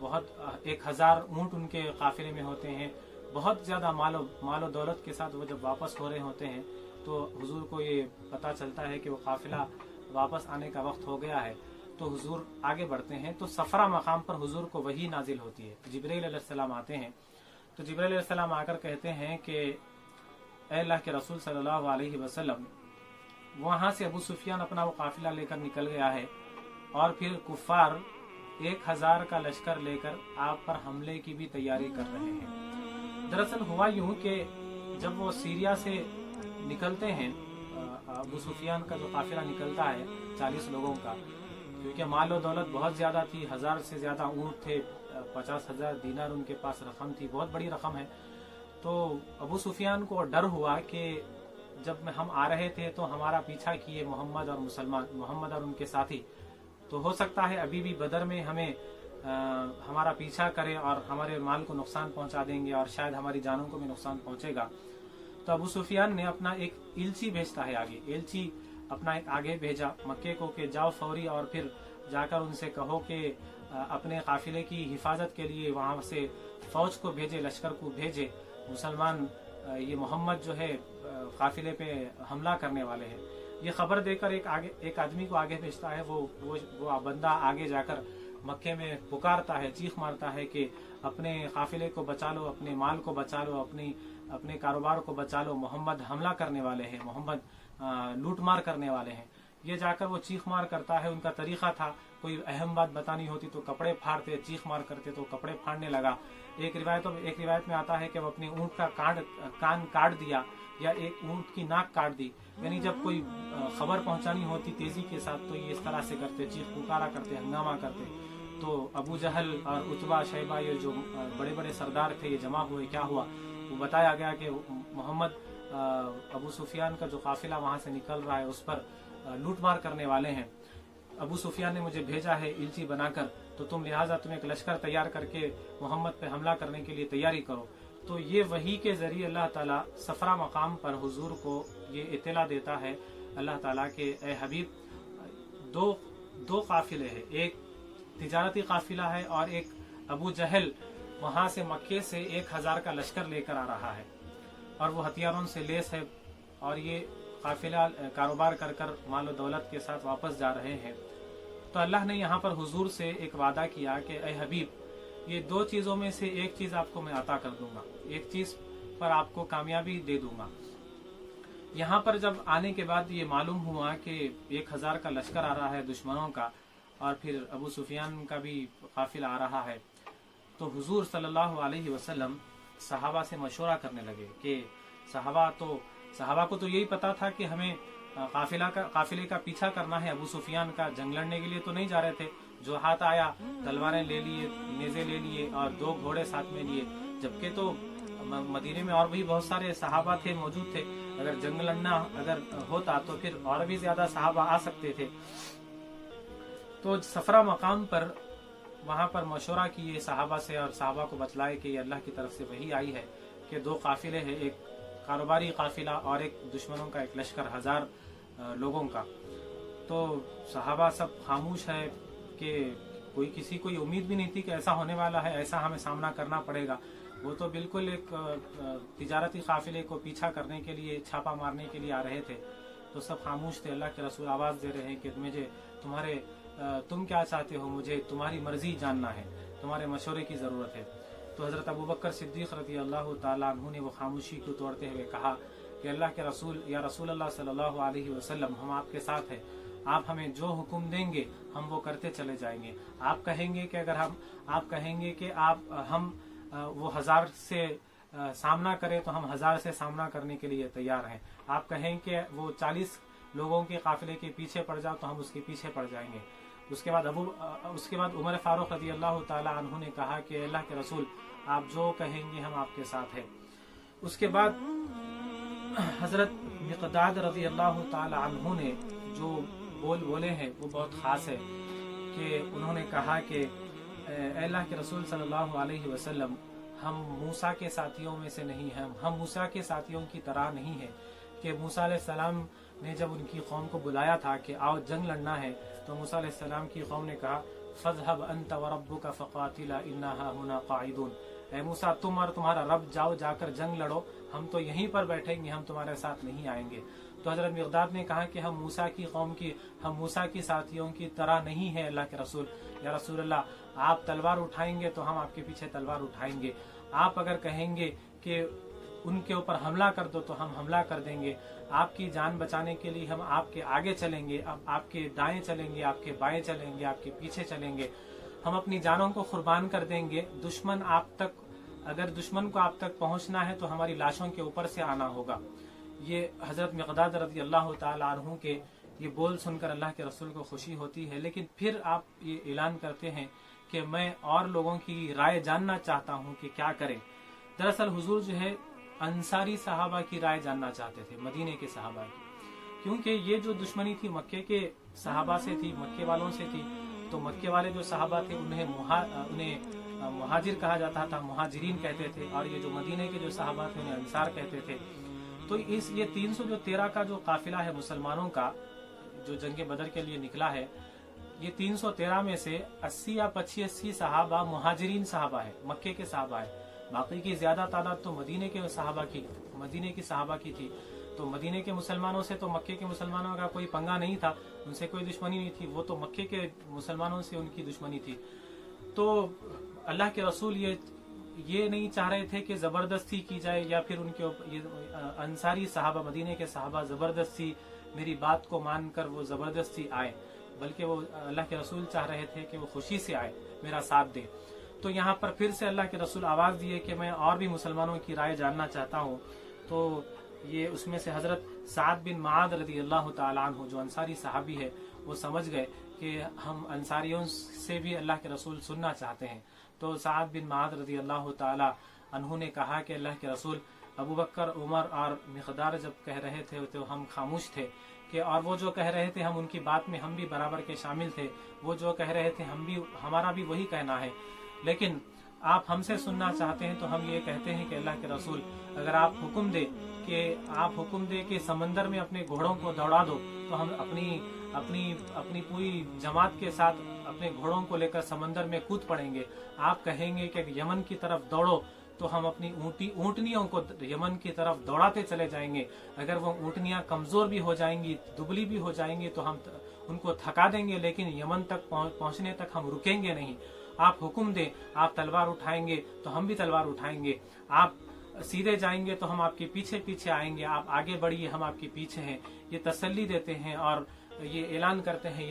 बहुत 1,000 ऊंट उनके काफिले में होते हैं, बहुत ज्यादा मालो दौलत के साथ वो जब वापस हो रहे होते हैं, तो हुजूर को ये पता चलता है कि वो काफिला वापस आने का वक्त हो गया है। तो हुजूर आगे बढ़ते हैं। तो सफरा मकाम पर हुजूर को वही नाजिल होती है, जिब्राइल अलैहिस्सलाम आते हैं। तो जिब्राइल अलैहिस्सलाम आकर कहते हैं कि ऐ अल्लाह के रसूल सल्लल्लाहु अलैहि वसल्लम, वहां से अबू सुफियान अपना वो काफिला लेकर निकल गया है, और फिर कुफार 1,000 का लश्कर लेकर आप पर हमले की भी तैयारी कर रहे हैं। दरअसल हुआ यूं कि जब वो सीरिया से निकलते हैं, अबू सुफियान का जो काफिला निकलता है 40 लोगों का, क्योंकि माल और दौलत बहुत ज्यादा थी, 1,000 से ज्यादा ऊंट थे, 50,000 दीनार उनके पास रकम थी, बहुत बड़ी रकम है। तो अबू सुफियान को डर हुआ कि जब हम आ रहे थे तो हमारा पीछा किए मोहम्मद और उनके साथी, तो हो सकता है अभी भी बदर में हमें हमारा पीछा करें और हमारे माल को नुकसान पहुंचा देंगे, और शायद हमारी जानों को भी नुकसान पहुंचेगा। तो अबू सुफियान ने अपना एक एलची भेजता है आगे, एलची अपना एक आगे भेजा मक्के को कि जाओ फौरी, और फिर जाकर उनसे कहो कि अपने काफिले की हिफाजत के लिए वहां से फौज को भेजे, लश्कर को भेजे। मुसलमान ये मोहम्मद जो है काफिले पे हमला करने वाले हैं। ये खबर देकर एक आदमी को आगे भेजता है। वो बंदा आगे जाकर मक्के में पुकारता है, चीख मारता है कि अपने काफिले को बचा लो, अपने माल को बचा लो, अपने कारोबार को बचा लो, मोहम्मद हमला करने वाले हैं, मोहम्मद लूटमार करने वाले हैं। ये जाकर वो चीख मार करता है। उनका तरीका था, कोई अहम बात बतानी होती तो कपड़े फाड़ते, चीख मार करते तो कपड़े फाड़ने लगा। एक रिवायत में आता है कि वो अपने ऊंट का कान काट दिया, या एक ऊंट की नाक काट दी। यानी जब कोई खबर पहुंचानी होती तेजी के साथ तो ये इस तरह से करते, चीख पुकारा करते, हंगामा करते। तो अबू जहल और उतबा शैबा, ये जो बड़े बड़े सरदार थे, ये जमा हुए। क्या हुआ वो बताया गया कि मोहम्मद अबू सुफियान का जो काफिला वहां से निकल रहा है उस पर लूटमार करने वाले हैं। अबू सुफियान ने मुझे भेजा है इल्ची बनाकर, तो तुम लिहाजा तुम एक लश्कर तैयार करके मोहम्मद पे हमला करने के लिए तैयारी करो। तो ये वही के जरिए अल्लाह ताला सफरा मकाम पर हुजूर को ये इत्तला देता है अल्लाह ताला के ए हबीब दो काफिले हैं, एक तिजारती काफिला है और एक अबू जहल वहां से मक्के से 1000 का लश्कर लेकर आ रहा है और वो हथियारों से लेस है और ये काफिला कारोबार कर कर मालो दौलत के साथ वापस जा रहे हैं। तो अल्लाह ने यहाँ पर हुजूर से एक वादा किया कि ए हबीब ये 2 चीजों में से एक चीज आपको मैं अता कर दूंगा, एक चीज पर आपको कामयाबी दे दूंगा। यहाँ पर जब आने के बाद ये मालूम हुआ कि 1000 का लश्कर आ रहा है दुश्मनों का और फिर अबू सुफियान का भी काफिला आ रहा है, तो हुजूर सल्लल्लाहु अलैहि वसल्लम सहाबा से मशवरा करने लगे कि सहाबा को तो यही पता था कि हमें काफिले का पीछा करना है, अबू सुफियान का जंग लड़ने के लिए तो नहीं जा रहे थे। जो हाथ आया तलवारें ले लिए, नेज़े ले लिए और 2 घोड़े साथ में लिए, जबकि तो मदीने में और भी बहुत सारे सहाबा थे मौजूद थे। अगर जंग लड़ना अगर होता तो फिर और भी ज्यादा सहाबा आ सकते थे। तो सफरा मकाम पर वहां पर मशवरा किए सहाबा से और सहाबा को बतलाए कि अल्लाह की तरफ से वही आई है कि 2 काफिले हैं, एक कारोबारी काफिला और एक दुश्मनों का एक लश्कर 1000 लोगों का। तो सहाबा सब खामोश है कि किसी को उम्मीद भी नहीं थी कि ऐसा होने वाला है, ऐसा हमें सामना करना पड़ेगा। वो तो बिल्कुल एक तिजारती काफिले को पीछा करने के लिए, छापा मारने के लिए आ रहे थे। तो सब खामोश थे। अल्लाह के रसूल आवाज दे रहे हैं कि तुम क्या चाहते हो, मुझे तुम्हारी मर्जी जानना है, तुम्हारे मशवरे की जरूरत है। तो हजरत अबू बकर सिद्दीक रज़ी अल्लाह ताला अन्हु ने वो खामोशी को तोड़ते हुए कहा कि अल्लाह के रसूल या रसूल अल्लाह सल्लल्लाहु अलैहि वसल्लम, हम आपके साथ हैं, आप हमें जो हुक्म देंगे हम वो करते चले जाएंगे। आप कहेंगे कि हम वो 1000 से सामना करें तो हम 1000 से सामना करने के लिए तैयार हैं। आप कहें कि वो 40 लोगों के काफिले के पीछे पड़ जाओ तो हम उसके पीछे पड़ जाएंगे। उसके बाद उमर फारूक रज़ी अल्लाह ताला अन्हु ने कहा कि अल्लाह के रसूल, आप जो कहेंगे हम आपके साथ हैं। उसके बाद हजरत मिक़दाद रज़ी अल्लाह ताला अन्हु ने जो बोले हैं वो बहुत खास है कि उन्होंने कहा कि अल्लाह के रसूल सल्लल्लाहु अलैहि वसल्लम, हम मूसा के साथियों में से नहीं हैं, हम मूसा के साथियों की तरह नहीं है कि मूसा अलैहि सलाम ने जब उनकी कौम को बुलाया था कि आओ जंग लड़ना है, तो मूसा अलैहि सलाम की कौम ने कहा फज़हब अंत व रब्बुका फ़क़ातिला इन्ना हाहुना क़ाइदून, ऐ मूसा तुम और तुम्हारा रब जाओ, जाकर जंग लड़ो, हम तो यहीं पर बैठेंगे, हम तुम्हारे साथ नहीं आएंगे। तो हजरत मिक़दाद ने कहा कि हम मूसा की कौम की, हम मूसा की साथियों की तरह नहीं है अल्लाह के रसूल। या रसूल अल्लाह, आप तलवार उठाएंगे तो हम आपके पीछे तलवार उठाएंगे, आप अगर कहेंगे कि उनके ऊपर हमला कर दो तो हम हमला कर देंगे, आपकी जान बचाने के लिए हम आपके आगे चलेंगे, अब आपके दाएं चलेंगे, आपके बाएं चलेंगे, आपके पीछे चलेंगे, हम अपनी जानों को कुर्बान कर देंगे। अगर दुश्मन को आप तक पहुंचना है तो हमारी लाशों के ऊपर से आना होगा। ये हजरत मिक़दाद रज़ी अल्लाह ताला अन्हु के ये बोल सुनकर अल्लाह के रसूल को खुशी होती है। लेकिन फिर आप ये ऐलान करते हैं कि मैं और लोगों की राय जानना चाहता हूँ कि क्या करें। दरअसल हुजूर जो है अंसारी सहाबा की राय जानना चाहते थे, मदीने के सहाबा की, क्योंकि ये जो दुश्मनी थी मक्के के सहाबा से थी, मक्के वालों से थी। तो मक्के वाले जो सहाबा थे उन्हें मुहाजिर कहा जाता था, मुहाजिरीन कहते थे, और ये जो मदीने के जो सहाबा थे उन्हें अंसार कहते थे। तो ये 313 का जो काफिला है मुसलमानों का जो जंगे बदर के लिए निकला है, ये 313 में से 80 या 85 सहाबा मुहाजिरीन सहाबा है, मक्के के सहाबा है। बाकी की ज्यादा तादाद तो मदीने की सहाबा की थी। तो मदीने के मुसलमानों से तो मक्के के मुसलमानों का कोई पंगा नहीं था, उनसे कोई दुश्मनी नहीं थी, वो तो मक्के के मुसलमानों से उनकी दुश्मनी थी। तो अल्लाह के रसूल ये नहीं चाह रहे थे कि जबरदस्ती की जाए या फिर उनके अंसारी सहाबा, मदीने के सहाबा जबरदस्ती मेरी बात को मानकर वो जबरदस्ती आए, बल्कि वो अल्लाह के रसूल चाह रहे थे कि वो खुशी से आए, मेरा साथ दे। तो यहाँ पर फिर से अल्लाह के रसूल आवाज दिए कि मैं और भी मुसलमानों की राय जानना चाहता हूँ। तो ये उसमें से हजरत साद बिन माद रज़ी अल्लाह ताला अन्हु जो अंसारी सहाबी है, वो समझ गए कि हम अंसारियों से भी अल्लाह के रसूल सुनना चाहते हैं। तो साद बिन माद रज़ी अल्लाह ताला अन्हु ने कहा कि अल्लाह के रसूल, अबू बकर, उमर और मिक़दार जब कह रहे थे तो हम खामोश थे कि, और वो जो कह रहे थे हम उनकी बात में हम भी बराबर के शामिल थे, वो जो कह रहे थे हमारा भी वही कहना है। लेकिन आप हमसे सुनना चाहते हैं तो हम ये कहते हैं कि अल्लाह के रसूल, अगर आप हुक्म दे कि समंदर में अपने घोड़ों को दौड़ा दो, तो हम अपनी पूरी जमात के साथ अपने घोड़ों को लेकर समंदर में कूद पड़ेंगे। आप कहेंगे कि यमन की तरफ दौड़ो, तो हम अपनी ऊँटनियों को यमन की तरफ दौड़ाते चले जाएंगे। अगर वो ऊँटनियाँ कमजोर भी हो जाएंगी, दुबली भी हो जाएंगी, तो हम उनको थका देंगे, लेकिन यमन तक पहुँचने तक हम रुकेंगे नहीं। आप हुक्म दें, आप तलवार उठाएंगे तो हम भी तलवार उठाएंगे, आप सीधे जाएंगे तो हम आपके पीछे पीछे आएंगे, आप आगे बढ़िए, हम आपके पीछे हैं। ये तसल्ली देते हैं और ये ऐलान करते हैं।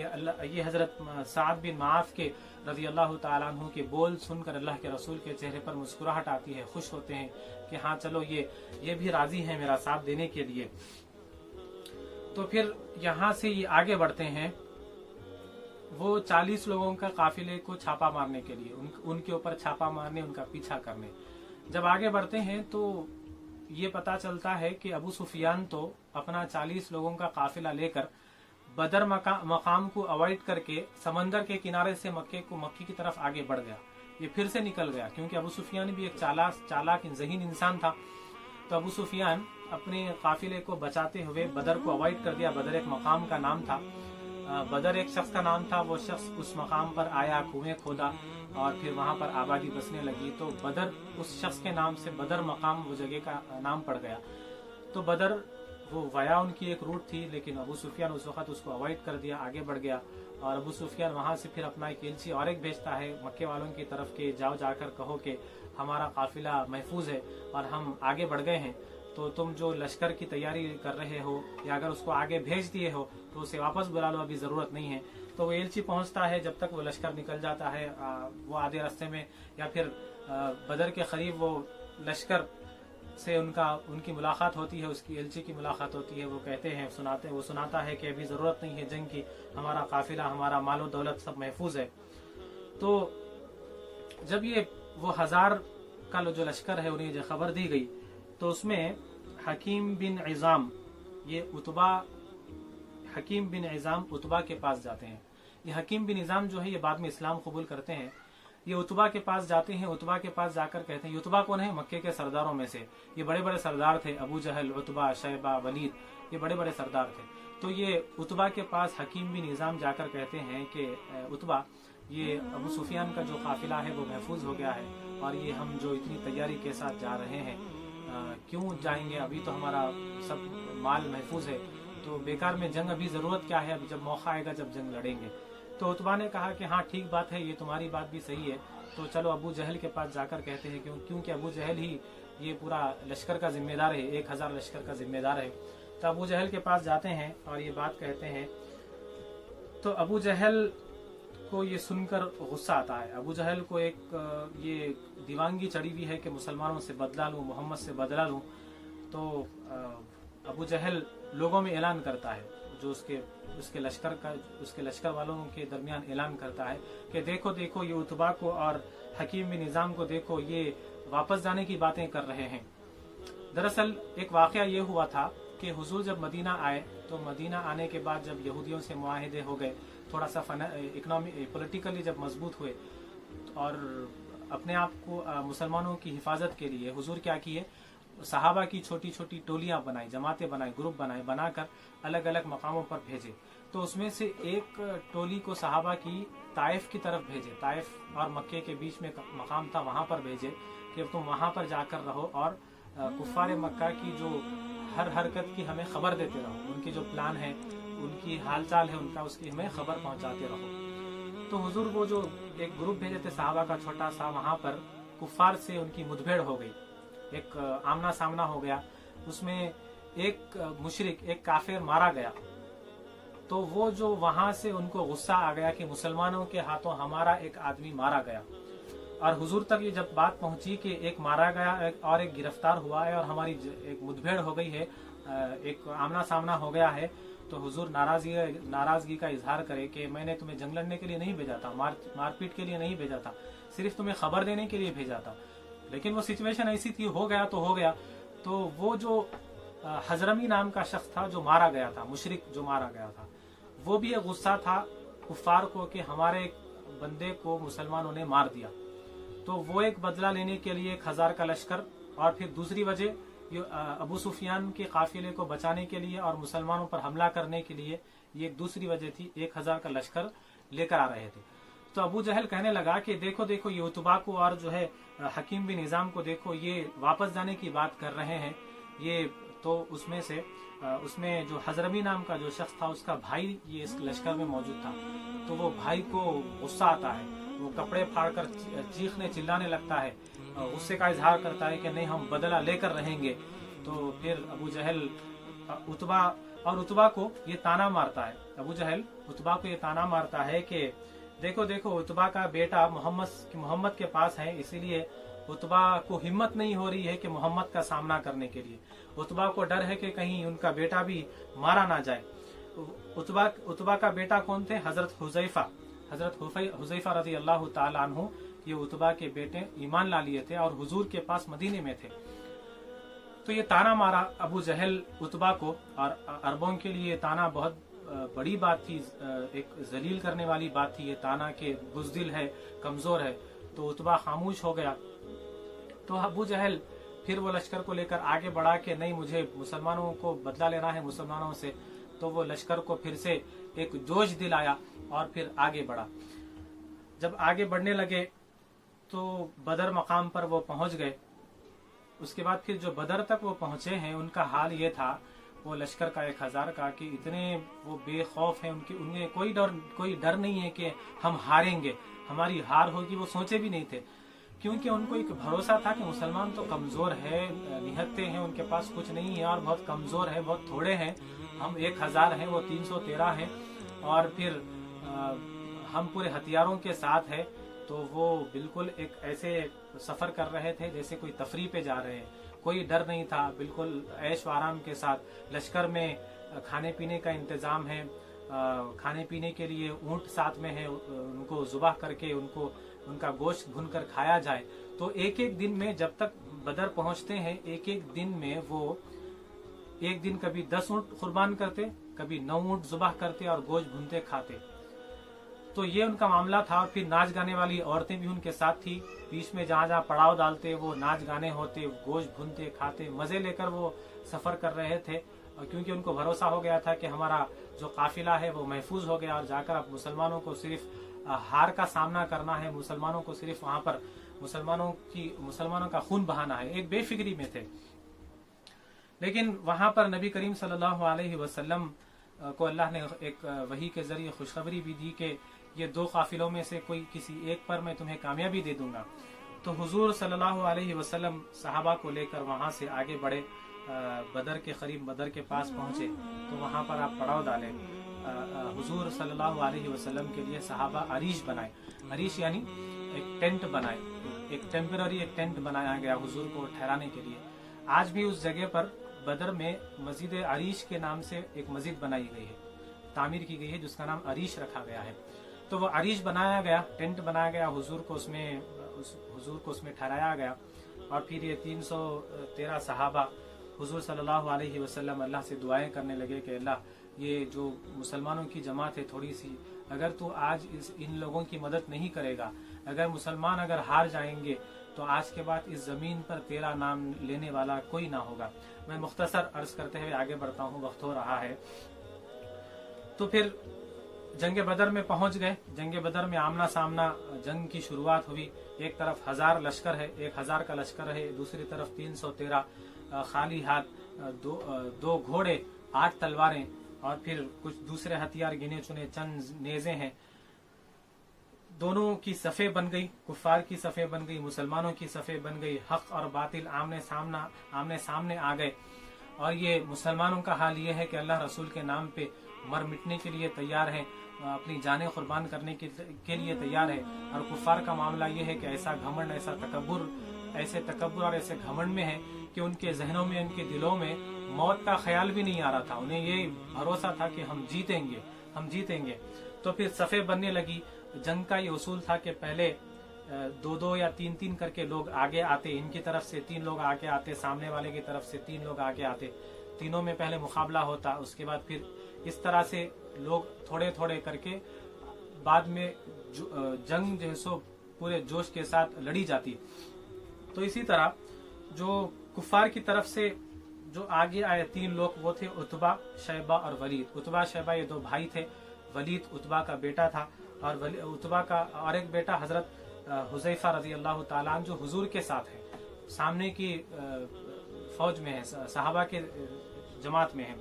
ये हजरत साद बिन माफ के रज़ी अल्लाह ताला अन्हु के बोल सुनकर अल्लाह के रसूल के चेहरे पर मुस्कुराहट आती है, खुश होते हैं कि हाँ चलो ये भी राजी हैं मेरा साथ देने के लिए। तो फिर यहाँ से ये आगे बढ़ते हैं, वो 40 लोगों का काफिले को छापा मारने के लिए, उनके ऊपर छापा मारने, उनका पीछा करने। जब आगे बढ़ते हैं तो ये पता चलता है कि अबू सुफियान तो अपना 40 लोगों का काफिला लेकर बदर मकाम को अवॉइड करके समंदर के किनारे से मक्के की तरफ आगे बढ़ गया। ये फिर से निकल गया, क्योंकि अबू सुफियान भी एक चालाक ज़हीन इंसान था। तो अबू सुफियान अपने काफिले को बचाते हुए बदर को अवॉइड कर दिया। बदर एक मकाम का नाम था, बदर एक शख्स का नाम था। वो शख्स उस मकाम पर आया, कुएं खोदा और फिर वहां पर आबादी बसने लगी। तो बदर उस शख्स के नाम से बदर मकाम वो जगह का नाम पड़ गया। तो बदर वो वाया उनकी एक रूट थी, लेकिन अबू सुफियान उस वक्त उसको अवॉइड कर दिया, आगे बढ़ गया। और अबू सुफियान वहां से फिर अपना एक एलची और एक भेजता है मक्के वालों की तरफ के, जाओ जाकर कहो कि हमारा काफिला महफूज है और हम आगे बढ़ गए हैं, तो तुम जो लश्कर की तैयारी कर रहे हो या अगर उसको आगे भेज दिए हो तो उसे वापस बुला लो, अभी जरूरत नहीं है। तो वो एलची पहुंचता है, जब तक वो लश्कर निकल जाता है वो आधे रास्ते में या फिर बदर के करीब वो लश्कर से उनकी मुलाकात होती है, उसकी एलची की मुलाकात होती है। वो कहते हैं, वो सुनाता है कि अभी जरूरत नहीं है जंग की, हमारा काफिला, हमारा मालो दौलत सब महफूज है। तो जब ये वो 1000 का जो लश्कर है उन्हें जो खबर दी गई, तो उसमें हकीम बिन इज़ाम उतबा के पास जाते हैं। ये हकीम बिन इज़ाम जो है ये बाद में इस्लाम कबूल करते हैं। ये उतबा के पास जाते हैं, उतबा के पास जाकर कहते हैं, उतबा कौन है? मक्के के सरदारों में से ये बड़े बड़े सरदार थे, अबू जहल, उतबा, शैबा, वलीद, ये बड़े बड़े सरदार थे। तो ये उतबा के पास हकीम बिन इज़ाम जाकर कहते हैं कि उतबा, ये अबू सुफियान का जो काफिला है वो महफूज हो गया है और ये हम जो इतनी तैयारी के साथ जा रहे हैं क्यों जाएंगे, अभी तो हमारा सब माल महफूज है, तो बेकार में जंग, अभी जरूरत क्या है, अभी जब मौका आएगा जब जंग लड़ेंगे। तो उतबा ने कहा कि हाँ ठीक बात है, ये तुम्हारी बात भी सही है, तो चलो अबू जहल के पास जाकर कहते हैं, क्योंकि अबू जहल ही ये पूरा लश्कर का जिम्मेदार है, 1000 लश्कर का जिम्मेदार है। तो अबू जहल के पास जाते हैं और ये बात कहते हैं। तो अबू जहल को ये सुनकर गुस्सा आता है। अबू जहल को एक ये दीवानगी चढ़ी हुई है कि मुसलमानों से बदला लूं, मोहम्मद से बदला लूं। तो अबू जहल लोगों में ऐलान करता है, जो उसके लश्कर वालों के दरमियान ऐलान करता है कि देखो देखो ये उतबा को और हकीम बिन निज़ाम को देखो, ये वापस जाने की बातें कर रहे हैं। दरअसल एक वाकया ये हुआ था कि हुजूर जब मदीना आए, तो मदीना आने के बाद जब यहूदियों से मुआहिदे हो गए, थोड़ा सा पॉलिटिकली जब मजबूत हुए और अपने आप को मुसलमानों की हिफाजत के लिए हुजूर क्या किए, सहाबा की छोटी छोटी टोलियां बनाई, जमातें बनाई, ग्रुप बनाकर अलग अलग मकामों पर भेजे। तो उसमें से एक टोली को सहाबा की ताइफ की तरफ भेजे, ताइफ और मक्के के बीच में मकाम था, वहां पर भेजे कि तुम वहां पर जाकर रहो और कुफ्फार मक्का की जो हर हरकत की हमें खबर देते रहो, उनकी जो प्लान है, उनकी हालचाल है उनका, उसकी हमें खबर पहुंचाते रहो। तो हुजूर वो जो एक ग्रुप भेजे थे सहाबा का छोटा सा, वहां पर कुफ्फार से उनकी मुठभेड़ हो गई, एक आमना सामना हो गया, उसमें एक मुशरिक, एक काफिर मारा गया। तो वो जो वहां से उनको गुस्सा आ गया कि मुसलमानों के हाथों हमारा एक आदमी मारा गया, और हुजूर तक ये जब बात पहुंची कि एक मारा गया और एक गिरफ्तार हुआ है और हमारी एक मुठभेड़ हो गई है, एक आमना सामना हो गया है, तो हुजूर नाराजगी का इजहार करे कि मैंने तुम्हें जंग लड़ने के लिए नहीं भेजा था, मारपीट के लिए नहीं भेजा था, सिर्फ तुम्हें खबर देने के लिए भेजा था। लेकिन वो सिचुएशन ऐसी थी, हो गया तो हो गया। तो वो जो हजरमी नाम का शख्स था जो मारा गया था, मुशरिक जो मारा गया था, वो भी एक गुस्सा था कुफार को कि हमारे बंदे को मुसलमानों ने मार दिया। तो वो एक बदला लेने के लिए 1000 का लश्कर, और फिर दूसरी वजह ये अबू सुफियान के काफिले को बचाने के लिए और मुसलमानों पर हमला करने के लिए ये एक दूसरी वजह थी। 1000 का लश्कर लेकर आ रहे थे। तो अबू जहल कहने लगा कि देखो देखो ये उतबा को और जो है हकीम बिन निजाम को देखो, ये वापस जाने की बात कर रहे हैं। ये तो उसमें जो हजरमी नाम का जो शख्स था उसका भाई ये इस लश्कर में मौजूद था। तो वो भाई को गुस्सा आता है, वो कपड़े फाड़कर चीखने चिल्लाने लगता है, गुस्से का इजहार करता है कि नहीं हम बदला लेकर रहेंगे। तो फिर अबू जहल उतबा को ये ताना मारता है, अबू जहल उतबा को ये ताना मारता है कि देखो देखो उतबा का बेटा मोहम्मद के पास है, इसीलिए उतबा को हिम्मत नहीं हो रही है कि मोहम्मद का सामना करने के लिए। उतबा को डर है कि कहीं उनका बेटा भी मारा ना जाए। उतबा का बेटा कौन थे? हजरत हुज़ैफा रज़ी अल्लाह ताला अन्हु, ये उतबा के बेटे ईमान ला लिए थे और हुजूर के पास मदीने में थे। तो ये ताना मारा अबू जहल उतबा को, और अरबों के लिए ताना बहुत बड़ी बात थी, एक जलील करने वाली बात थी ये ताना के बुज़दिल है, कमजोर है। तो उतबा खामोश हो गया। तो अबू जहल फिर वो लश्कर को लेकर आगे बढ़ा कि नहीं मुझे मुसलमानों को बदला लेना है मुसलमानों से। तो वो लश्कर को फिर से एक जोश दिलाया और फिर आगे बढ़ा। जब आगे बढ़ने लगे तो बदर मकाम पर वो पहुंच गए। उसके बाद फिर जो बदर तक वो पहुंचे हैं उनका हाल ये था, वो लश्कर का 1000 का, कि इतने वो बेखौफ हैं, उन्हें कोई डर नहीं है कि हम हारेंगे, हमारी हार होगी, वो सोचे भी नहीं थे। क्योंकि उनको एक भरोसा था कि मुसलमान तो कमजोर है, निहत्ते हैं, उनके पास कुछ नहीं है और बहुत कमजोर है, बहुत थोड़े हैं। हम 1000 हैं, वो 313 हैं, और फिर हम पूरे हथियारों के साथ है। तो वो बिल्कुल एक ऐसे सफर कर रहे थे जैसे कोई तफरी पे जा रहे हैं, कोई डर नहीं था, बिल्कुल ऐश व आराम के साथ। लश्कर में खाने पीने का इंतजाम है, खाने पीने के लिए ऊंट साथ में है, उनको जुबाह करके उनका गोश्त भुनकर खाया जाए। तो एक एक दिन में जब तक बदर पहुंचते हैं, एक एक दिन में वो एक दिन कभी 10 ऊंट कुर्बान करते, कभी 9 ऊंट जुबाह करते और गोश्त भुनते खाते। तो ये उनका मामला था। और फिर नाच गाने वाली औरतें भी उनके साथ थी, बीच में जहाँ जहाँ पड़ाव डालते वो नाच गाने होते, गोश्त भुनते खाते, मजे लेकर वो सफर कर रहे थे। और क्योंकि उनको भरोसा हो गया था कि हमारा जो काफिला है वो महफूज हो गया और जाकर अब मुसलमानों को सिर्फ हार का सामना करना है, मुसलमानों को सिर्फ वहां पर मुसलमानों का खून बहाना है, एक बेफिक्री में थे। लेकिन वहां पर नबी करीम सल्लल्लाहु अलैहि वसल्लम को अल्लाह ने एक वही के जरिए खुशखबरी भी दी कि ये 2 काफिलों में से कोई किसी एक पर मैं तुम्हें कामयाबी दे दूंगा। तो हुजूर सल्लल्लाहु अलैहि वसल्लम सहाबा को लेकर वहां से आगे बढ़े, बदर के करीब बदर के पास पहुंचे। तो वहां पर आप पड़ाव डाले। हुजूर सल्लल्लाहु अलैहि वसल्लम के लिए सहाबा अरीश बनाए, अरीश यानी एक टेंट बनाए, एक टेम्पररी एक टेंट बनाया गया हुजूर को ठहराने के लिए। आज भी उस जगह पर बदर में मस्जिद अरीश के नाम से एक मस्जिद बनाई गई है, तामीर की गई है, जिसका नाम अरीश रखा गया है। तो वो अरीश बनाया गया, टेंट बनाया गया, हुजूर को उसमें ठहराया गया। और फिर ये 313 सहाबा हुजूर सल्लल्लाहु अलैहि वसल्लम अल्लाह से दुआएं करने लगे कि अल्लाह ये जो मुसलमानों की जमात है थोड़ी सी, अगर तू आज इन लोगों की मदद नहीं करेगा, अगर मुसलमान अगर हार जाएंगे तो आज के बाद इस जमीन पर तेरा नाम लेने वाला कोई ना होगा। मैं मुख्तसर अर्ज करते हुए आगे बढ़ता हूँ, वक्त हो रहा है। तो फिर जंग बदर में पहुंच गए। जंग बदर में आमना सामना जंग की शुरुआत हुई। एक तरफ 1000 लश्कर है, 1000 का लश्कर है, दूसरी तरफ 313 खाली हाथ, 2 घोड़े, 8 तलवारें और फिर कुछ दूसरे हथियार गिने चुने चंद नेज़े हैं। दोनों की सफ़े बन गई, कुफार की सफ़े बन गई, मुसलमानों की सफ़े बन गई। हक और बातिल आमने सामने आ गए। और ये मुसलमानों का हाल ये है कि अल्लाह रसूल के नाम पे मर मिटने के लिए तैयार है, अपनी जानें कुर्बान करने के लिए तैयार है। और कुफार का मामला ये है कि ऐसा घमंड, ऐसे तकब्बुर और ऐसे घमंड में है कि उनके जहनों में, उनके दिलों में मौत का ख्याल भी नहीं आ रहा था। उन्हें ये भरोसा था कि हम जीतेंगे। तो फिर सफ़े बनने लगी। जंग का ये उसूल था कि पहले दो दो या तीन तीन करके लोग आगे आते, इनकी तरफ से 3 लोग आगे आते, सामने वाले की तरफ से 3 लोग आगे आते, तीनों में पहले मुकाबला होता, उसके बाद फिर इस तरह से लोग थोड़े थोड़े करके बाद में जंग जो है सो पूरे जोश के साथ लड़ी जाती। तो इसी तरह जो कुफार की तरफ से जो आगे आए 3 लोग वो थे उतबा, शैबा और वलीद। उतबा शैबा ये 2 भाई थे, वलीद उतबा का बेटा था और उतबा का और एक बेटा हजरत हुज़ैफा रजी अल्लाह ताला अन्हु जो हुजूर के साथ है, सामने की फौज में है, सहाबा के जमात में है।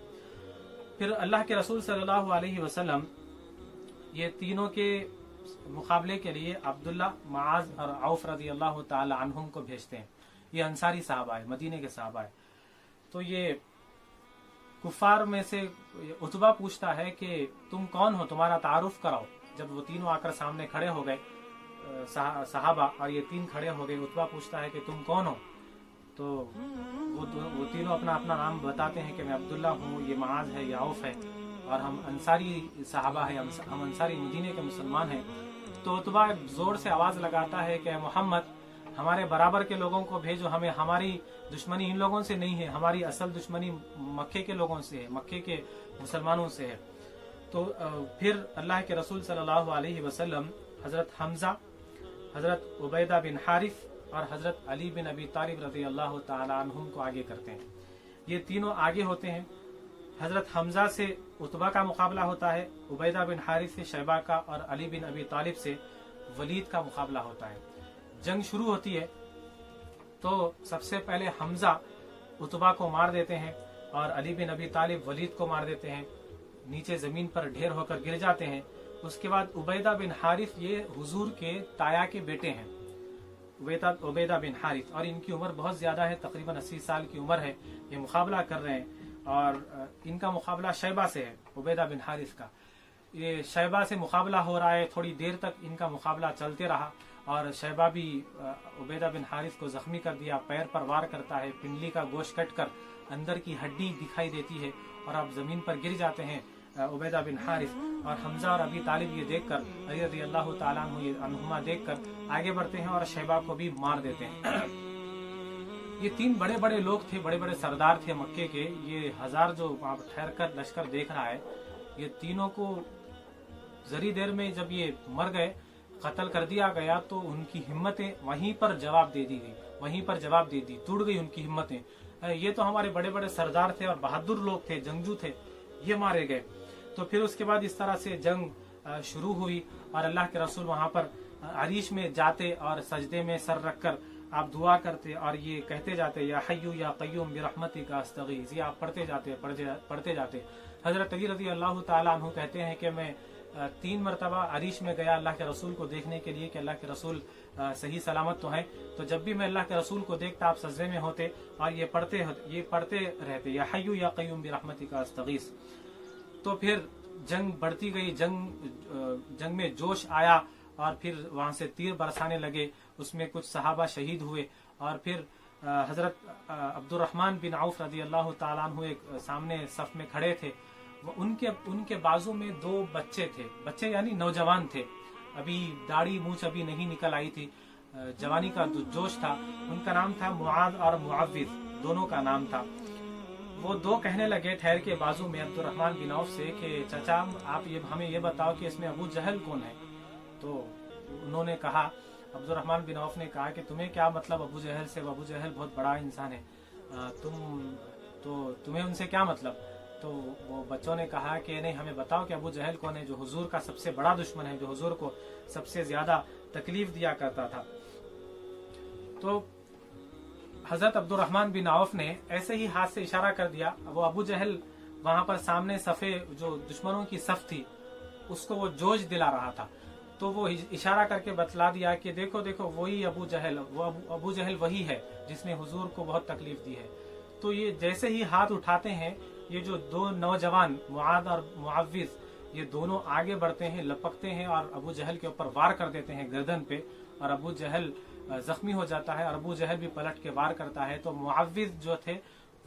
फिर अल्लाह के रसूल सल्लल्लाहु अलैहि वसल्लम ये तीनों के मुकाबले के लिए अब्दुल्ला, मुआज और औफ रजी अल्लाह ताला अन्हुम को भेजते हैं। ये अंसारी साहबा है, मदीने के साहबा है। तो ये कुफार में से उतबा पूछता है कि तुम कौन हो, तुम्हारा तारुफ कराओ। जब वो तीनों आकर सामने खड़े हो गए सहाबा और ये 3 खड़े हो गए, उतबा पूछता है कि तुम कौन हो। तो वो तीनों अपना अपना नाम बताते हैं कि मैं अब्दुल्ला हूँ, ये मुआज है, ये औफ है और हम अंसारी साहबा है, हम अंसारी मदीने के मुसलमान हैं। तो उतबा जोर से आवाज लगाता है कि मोहम्मद हमारे बराबर के लोगों को भेजो, हमें हमारी दुश्मनी इन लोगों से नहीं है, हमारी असल दुश्मनी मक्के के लोगों से है, मक्के के मुसलमानों से है। तो फिर अल्लाह के रसूल सल्लल्लाहु अलैहि वसल्लम हजरत हमजा, हजरत उबैदा बिन हारिफ और हजरत अली बिन अबी तालिब रज़ी अल्लाह ताला अन्हुम को आगे करते हैं। ये तीनों आगे होते हैं। हजरत हमजा से उतबा का मुकाबला होता है, उबैदा बिन हारिफ से शैबा का और अली बिन अबी तालिब से वलीद का मुकाबला होता है। जंग शुरू होती है तो सबसे पहले हमजा उतबा को मार देते हैं और अली बिन अबी तालिब वलीद को मार देते हैं, नीचे जमीन पर ढेर होकर गिर जाते हैं। उसके बाद उबैदा बिन हारिफ ये हुजूर के ताया के बेटे हैं, उबैदा बिन हारिफ, और इनकी उम्र बहुत ज्यादा है, तकरीबन 80 साल की उम्र है। ये मुकाबला कर रहे हैं और इनका मुकाबला शैबा से है, उबैदा बिन हारिफ का। ये शैबा से मुकाबला हो रहा है, थोड़ी देर तक इनका मुकाबला चलते रहा और शैबा भी उबैदा बिन हारिफ को जख्मी कर दिया, पैर पर वार करता है, पिंडली का गोश्त कटकर अंदर की हड्डी दिखाई देती है और आप जमीन पर गिर जाते हैं उबैदा बिन हारिफ। और हमजा और अबी तालिब ये देखकर, अली रज़ी अल्लाह ताला अन्हुमा देखकर आगे बढ़ते हैं और शैबा को भी मार देते हैं। ये 3 बड़े बड़े लोग थे, बड़े बड़े सरदार थे मक्के के। ये 1000 जो वहाँ ठहर कर लश्कर देख रहा है, ये तीनों को जरी देर में जब ये मर गए, कत्ल कर दिया गया, तो उनकी हिम्मतें वहीं पर जवाब दे दी गई, वहीं पर जवाब दे दी, टूट गई उनकी हिम्मतें। ये तो हमारे बड़े बड़े सरदार थे और बहादुर लोग थे, जंगजू थे, ये मारे गए। तो फिर उसके बाद इस तरह से जंग शुरू हुई और अल्लाह के रसूल वहां पर अरीश में जाते और सजदे में सर रखकर आप दुआ करते और ये कहते जाते, या हय्यू या क़य्यूम बिरहमतिका अस्तगीज़। ये आप पढ़ते जाते। हजरत अली रज़ी अल्लाह ताला अन्हु कहते हैं कि मैं 3 मरतबा अरीश में गया अल्लाह के रसूल को देखने के लिए कि अल्लाह के रसूल सही सलामत तो हैं। तो जब भी मैं अल्लाह के रसूल को देखता, आप सजदे में होते और ये पढ़ते रहते, या हय्यू या क़य्यूम बिरहमतिका अस्तगीज़। तो फिर जंग बढ़ती गई, जंग में जोश आया और फिर वहां से तीर बरसाने लगे, उसमें कुछ सहाबा शहीद हुए। और फिर हजरत अब्दुर्रहमान बिन औफ रज़ी अल्लाह ताला अन्हु एक सामने सफ में खड़े थे। उनके बाजू में 2 बच्चे थे, बच्चे यानी नौजवान थे, अभी दाढ़ी मूंछ अभी नहीं निकल आई थी, जवानी का जोश था। उनका नाम था मुआद और मुआविज, दोनों का नाम था। वो 2 कहने लगे ठहर के बाजू में अब्दुर्रहमान बिन औफ से कि चाचा आप हमें ये बताओ कि इसमें अबू जहल कौन है। तो उन्होंने कहा, अब्दुर्रहमान बिन औफ ने कहा कि तुम्हें क्या मतलब अबू जहल से, अबू जहल बहुत बड़ा इंसान है, तुम्हें उनसे क्या मतलब। तो वो बच्चों ने कहा कि नहीं, हमें बताओ कि अबू जहल कौन है, जो हुजूर का सबसे बड़ा दुश्मन है, जो हुजूर को सबसे ज्यादा तकलीफ दिया करता था। तो हजरत अब्दुर्रहमान बिन औफ ने ऐसे ही हाथ से इशारा कर दिया। वो अबू जहल वहां पर सामने सफे जो दुश्मनों की सफ थी उसको वो जोश दिला रहा था। तो वो इशारा करके बतला दिया कि देखो देखो वही अबू जहल, वो अबू जहल वही है जिसने हुजूर को बहुत तकलीफ दी है। तो ये जैसे ही हाथ उठाते हैं, ये जो 2 नौजवान मुआद और मुआविज, ये दोनों आगे बढ़ते हैं, लपकते हैं और अबू जहल के ऊपर वार कर देते हैं गर्दन पे, और अबू जहल जख्मी हो जाता है और अबू जहल भी पलट के वार करता है। तो मुआविज जो थे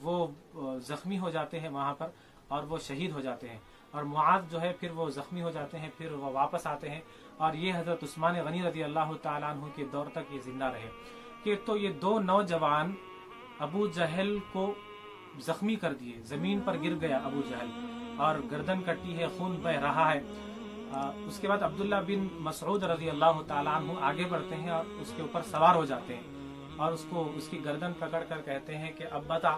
वो जख्मी हो जाते हैं वहां पर, اور وہ شہید ہو جاتے ہیں، اور معاذ جو ہے پھر وہ زخمی ہو جاتے ہیں، پھر وہ واپس آتے ہیں، اور یہ حضرت عثمان غنی رضی اللہ تعالیٰ عنہ کے دور تک یہ زندہ رہے۔ کہ تو یہ دو نوجوان ابو جہل کو زخمی کر دیے، زمین پر گر گیا ابو جہل اور گردن کٹی ہے، خون بہ رہا ہے۔ اس کے بعد عبداللہ بن مسعود رضی اللہ تعالیٰ عنہ آگے بڑھتے ہیں اور اس کے اوپر سوار ہو جاتے ہیں اور اس کی گردن پکڑ کر کہتے ہیں کہ اب بتا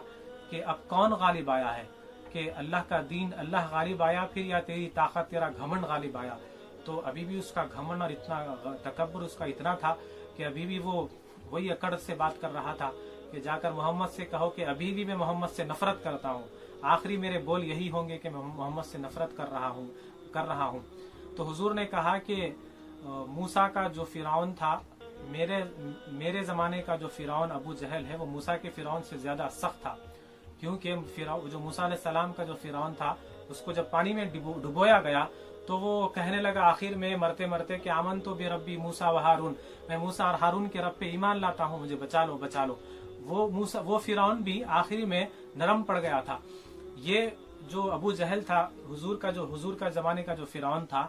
کہ اب کون غالب آیا ہے، کہ اللہ کا دین اللہ غالب آیا پھر، یا تیری طاقت تیرا گھمنڈ غالب آیا؟ تو ابھی بھی اس کا گھمنڈ اور اتنا تکبر اس کا اتنا تھا کہ ابھی بھی وہ وہی اکڑ سے بات کر رہا تھا کہ جا کر محمد سے کہو کہ ابھی بھی میں محمد سے نفرت کرتا ہوں، آخری میرے بول یہی ہوں گے کہ میں محمد سے نفرت کر رہا ہوں۔ تو حضور نے کہا کہ موسیٰ کا جو فرعون تھا، میرے زمانے کا جو فرعون ابو جہل ہے وہ موسیٰ کے فرعون سے زیادہ سخت تھا، کیونکہ جو موسیٰ علیہ السلام کا جو فرعون تھا اس کو جب پانی میں ڈبویا گیا تو وہ کہنے لگا آخر میں مرتے مرتے کہ آمنتو بربی موسیٰ و ہارون، میں موسیٰ اور ہارون کے رب پہ ایمان لاتا ہوں، مجھے بچا لو۔ وہ فرعون بھی آخری میں نرم پڑ گیا تھا۔ یہ جو ابو جہل تھا، حضور کا زمانے کا جو فرعون تھا،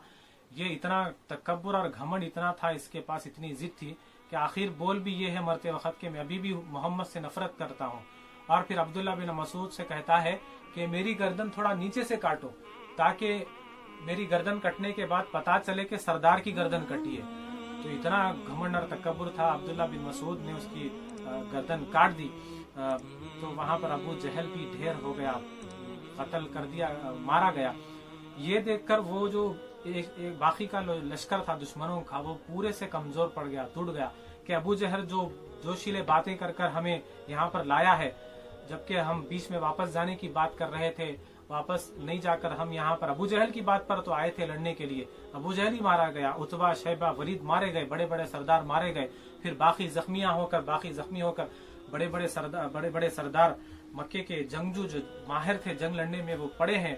یہ اتنا تکبر اور گھمنڈ اتنا تھا، اس کے پاس اتنی ضد تھی کہ آخر بول بھی یہ ہے مرتے وقت کہ میں ابھی بھی محمد سے نفرت کرتا ہوں۔ اور پھر عبداللہ بن مسعود سے کہتا ہے کہ میری گردن تھوڑا نیچے سے کاٹو تاکہ میری گردن کٹنے کے بعد پتا چلے کہ سردار کی گردن کٹی ہے۔ تو اتنا گھمنڈ اور تکبر تھا، عبداللہ بن مسعود نے اس کی گردن کاٹ دی۔ تو وہاں پر ابو جہل بھی ڈھیر ہو گیا، قتل کر دیا، مارا گیا۔ یہ دیکھ کر وہ جو ایک باقی کا لشکر تھا دشمنوں کا، وہ پورے سے کمزور پڑ گیا، ٹوٹ گیا کہ ابو جہل جو جوشیلے باتیں کر کر ہمیں یہاں پر لایا ہے، جبکہ ہم بیچ میں واپس جانے کی بات کر رہے تھے، واپس نہیں جا کر ہم یہاں پر ابو جہل کی بات پر تو آئے تھے لڑنے کے لیے، ابو جہل ہی مارا گیا، عتبہ شیبہ ولید مارے گئے، بڑے بڑے سردار مارے گئے، پھر باقی زخمی ہو کر بڑے بڑے سردار مکے کے جنگجو جو ماہر تھے جنگ لڑنے میں وہ پڑے ہیں۔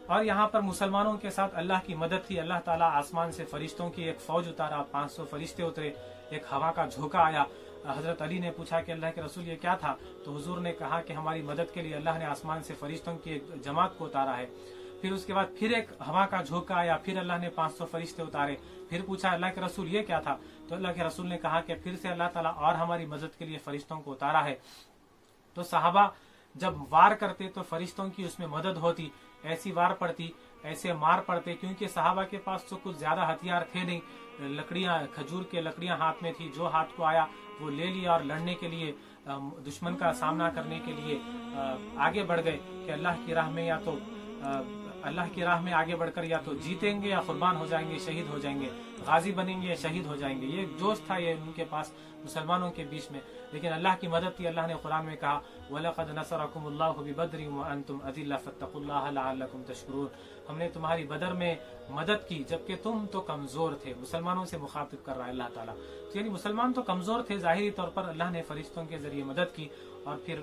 اور یہاں پر مسلمانوں کے ساتھ اللہ کی مدد تھی، اللہ تعالیٰ آسمان سے فرشتوں کی ایک فوج اتارا، 500 فرشتے اترے، ایک ہوا کا جھونکا آیا۔ حضرت علی نے پوچھا کہ اللہ کے رسول یہ کیا تھا؟ تو حضور نے کہا کہ ہماری مدد کے لیے اللہ نے آسمان سے فرشتوں کی ایک جماعت کو اتارا ہے۔ پھر اس کے بعد پھر ایک ہوا کا جھونکا آیا، پھر اللہ نے 500 فرشتے اتارے۔ پھر پوچھا اللہ کے رسول یہ کیا تھا؟ تو اللہ کے رسول نے کہا کہ پھر سے اللہ تعالیٰ اور ہماری مدد کے لیے فرشتوں کو اتارا ہے۔ تو صحابہ جب وار کرتے تو فرشتوں کی اس میں مدد ہوتی، ایسی وار پڑتی، ایسے مار پڑتے، کیونکہ صحابہ کے پاس تو کچھ زیادہ ہتھیار تھے نہیں، لکڑیاں، کھجور کے لکڑیاں ہاتھ میں تھی، جو ہاتھ کو آیا وہ لے لیا اور لڑنے کے لیے، دشمن کا سامنا کرنے کے لیے آگے بڑھ گئے کہ اللہ کی راہ میں آگے بڑھ کر یا تو جیتیں گے یا قربان ہو جائیں گے، شہید ہو جائیں گے، غازی بنیں گے یا شہید ہو جائیں گے۔ یہ جوش تھا یہ ان کے پاس مسلمانوں کے بیچ میں، لیکن اللہ کی مدد تھی۔ اللہ نے قرآن میں کہا وَلَقَدْ نَصَرَكُمُ اللَّهُ بِبَدْرٍ وَأَنْتُمْ أَذِلَّةٌ فَاتَّقُوا اللَّهَ لَعَلَّكُمْ تَشْكُرُونَ۔ ہم نے تمہاری بدر میں مدد کی جبکہ تم تو کمزور تھے۔ مسلمانوں سے مخاطب کر رہا ہے اللہ تعالیٰ، یعنی مسلمان تو کمزور تھے، ظاہری طور پر اللہ نے فرشتوں کے ذریعے مدد کی اور پھر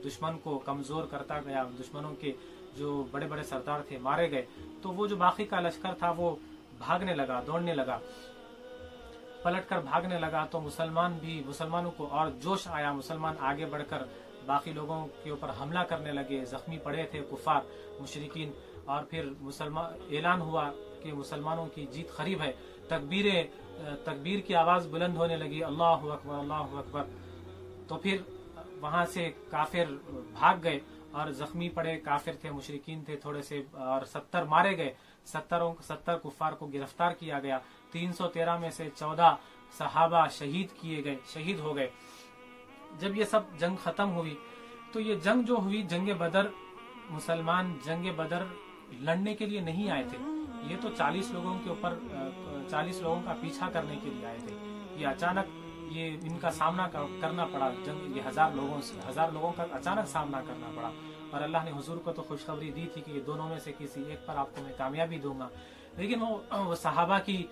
دشمن کو کمزور کرتا گیا، دشمنوں کے جو بڑے بڑے سردار تھے مارے گئے۔ تو وہ جو باقی کا لشکر تھا وہ بھاگنے لگا، دوڑنے لگا، پلٹ کر بھاگنے لگا۔ تو مسلمانوں کو اور جوش آیا، مسلمان آگے بڑھ کر باقی لوگوں کے اوپر حملہ کرنے لگے، زخمی پڑے تھے کفار مشرکین، اور پھر اعلان ہوا کہ مسلمانوں کی جیت قریب ہے، تکبیر کی آواز بلند ہونے لگی، اللہ اکبر اللہ اکبر۔ تو پھر وہاں سے کافر بھاگ گئے اور زخمی پڑے کافر تھے، مشرکین تھے تھوڑے سے، اور 70 مارے گئے، 70 کفار کو گرفتار کیا گیا، 313 میں سے 14 صحابہ شہید ہو گئے۔ جب یہ سب جنگ ختم ہوئی تو یہ جنگ جو ہوئی، جنگ بدر، مسلمان جنگ بدر لڑنے کے لیے نہیں آئے تھے، یہ تو 40 لوگوں کا پیچھا کرنے کے لیے آئے تھے۔ یہ اچانک ان کا سامنا کرنا پڑا، جنگ یہ 1000 لوگوں کا اچانک سامنا کرنا پڑا، اور اللہ نے حضور کو تو خوشخبری دی تھی کہ یہ دونوں میں سے کسی ایک پر آپ کو میں کامیابی دوں گا۔ لیکن وہ صحابہ کی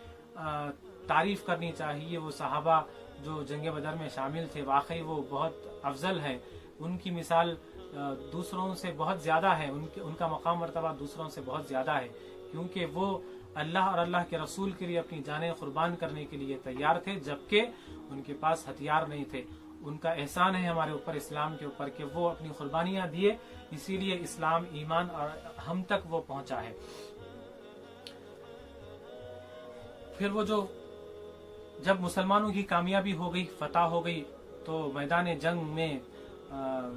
تعریف کرنی چاہیے، وہ صحابہ جو جنگ بدر میں شامل تھے واقعی وہ بہت افضل ہے، ان کی مثال دوسروں سے بہت زیادہ ہے، ان کا مقام مرتبہ دوسروں سے بہت زیادہ ہے، کیونکہ وہ اللہ اور اللہ کے رسول کے لیے اپنی جانیں قربان کرنے کے لیے تیار تھے، جبکہ ان کے پاس ہتھیار نہیں تھے۔ ان کا احسان ہے ہمارے اوپر اسلام کے اوپر کہ وہ اپنی قربانیاں دیے، اسی لیے اسلام ایمان اور ہم تک وہ پہنچا ہے۔ پھر وہ جو جب مسلمانوں کی کامیابی ہو گئی، فتح ہو گئی، تو میدان جنگ میں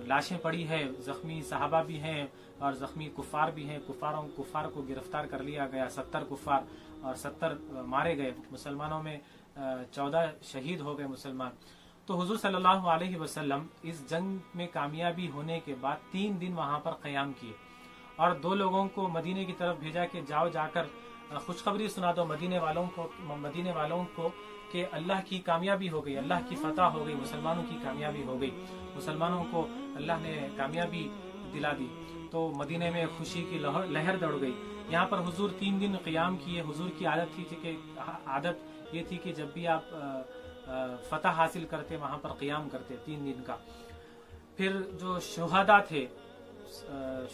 لاشیں پڑی ہے، زخمی صحابہ بھی ہیں اور زخمی کفار بھی ہیں، کفار کو گرفتار کر لیا گیا، 70 کفار اور 70 مارے گئے، مسلمانوں میں 14 شہید ہو گئے مسلمان۔ تو حضور صلی اللہ علیہ وسلم اس جنگ میں کامیابی ہونے کے بعد 3 دن وہاں پر قیام کیے اور 2 لوگوں کو مدینے کی طرف بھیجا کہ جاؤ، جا کر خوشخبری سنا دو مدینے والوں کو کہ اللہ کی کامیابی ہو گئی، اللہ کی فتح ہو گئی، مسلمانوں کی کامیابی ہو گئی، مسلمانوں کو اللہ نے کامیابی دلا دی۔ تو مدینے میں خوشی کی لہر دوڑ گئی۔ یہاں پر حضور 3 دن قیام کیے۔ حضور کی عادت یہ تھی کہ جب بھی آپ فتح حاصل کرتے وہاں پر قیام کرتے 3 دن کا۔ پھر جو شہداء تھے،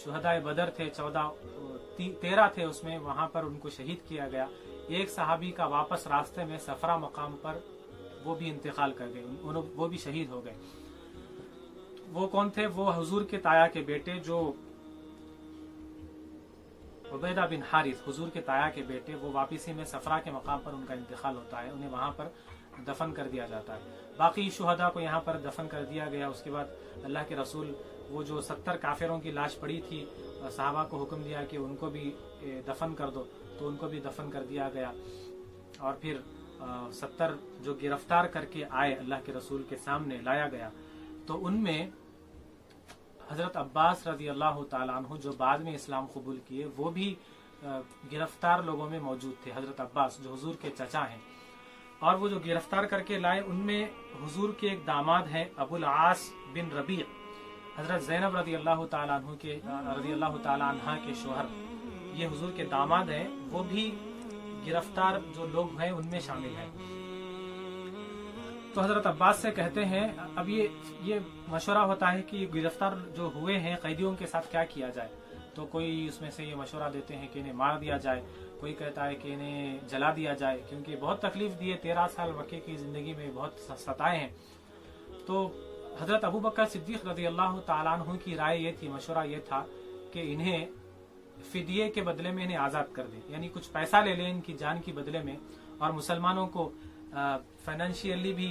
شہداء بدر تھے، 13 تھے اس میں، وہاں پر ان کو شہید کیا گیا۔ ایک صحابی کا واپس راستے میں صفرا مقام پر وہ بھی انتقال کر گئے، وہ بھی شہید ہو گئے۔ وہ کون تھے؟ وہ حضور کے تایا کے بیٹے جو عبیدہ بن حارث، حضور کے تایا کے بیٹے، وہ واپسی میں صفرا کے مقام پر ان کا انتقال ہوتا ہے، انہیں وہاں پر دفن کر دیا جاتا ہے۔ باقی شہداء کو یہاں پر دفن کر دیا گیا۔ اس کے بعد اللہ کے رسول وہ جو 70 کافروں کی لاش پڑی تھی، صحابہ کو حکم دیا کہ ان کو بھی دفن کر دو، تو ان کو بھی دفن کر دیا گیا۔ اور پھر 70 جو گرفتار کر کے آئے اللہ کے رسول کے سامنے لایا گیا، تو ان میں حضرت عباس رضی اللہ تعالیٰ عنہ جو بعد میں اسلام قبول کیے، وہ بھی گرفتار لوگوں میں موجود تھے۔ حضرت عباس جو حضور کے چچا ہیں، اور وہ جو گرفتار کر کے لائے ان میں حضور کے ایک داماد ہیں ابو العاص بن ربیع، حضرت زینب رضی اللہ تعالیٰ عنہ کے شوہر، یہ حضور کے داماد ہیں، وہ بھی گرفتار جو لوگ ہیں ان میں شامل ہیں۔ تو حضرت عباس سے کہتے ہیں، اب یہ مشورہ ہوتا ہے کہ گرفتار جو ہوئے ہیں قیدیوں کے ساتھ کیا کیا جائے۔ تو کوئی اس میں سے یہ مشورہ دیتے ہیں کہ انہیں مار دیا جائے، کوئی کہتا ہے کہ انہیں جلا دیا جائے، کیونکہ بہت تکلیف دیے، 13 سال مکے کی زندگی میں بہت ستائے ہیں۔ تو حضرت ابو بکر صدیق رضی اللہ تعالیٰ عنہ کی رائے یہ تھی، مشورہ یہ تھا کہ انہیں فدیے کے بدلے میں انہیں آزاد کر دیں، یعنی کچھ پیسہ لے لیں ان کی جان کی بدلے میں، اور مسلمانوں کو فائنینشیلی بھی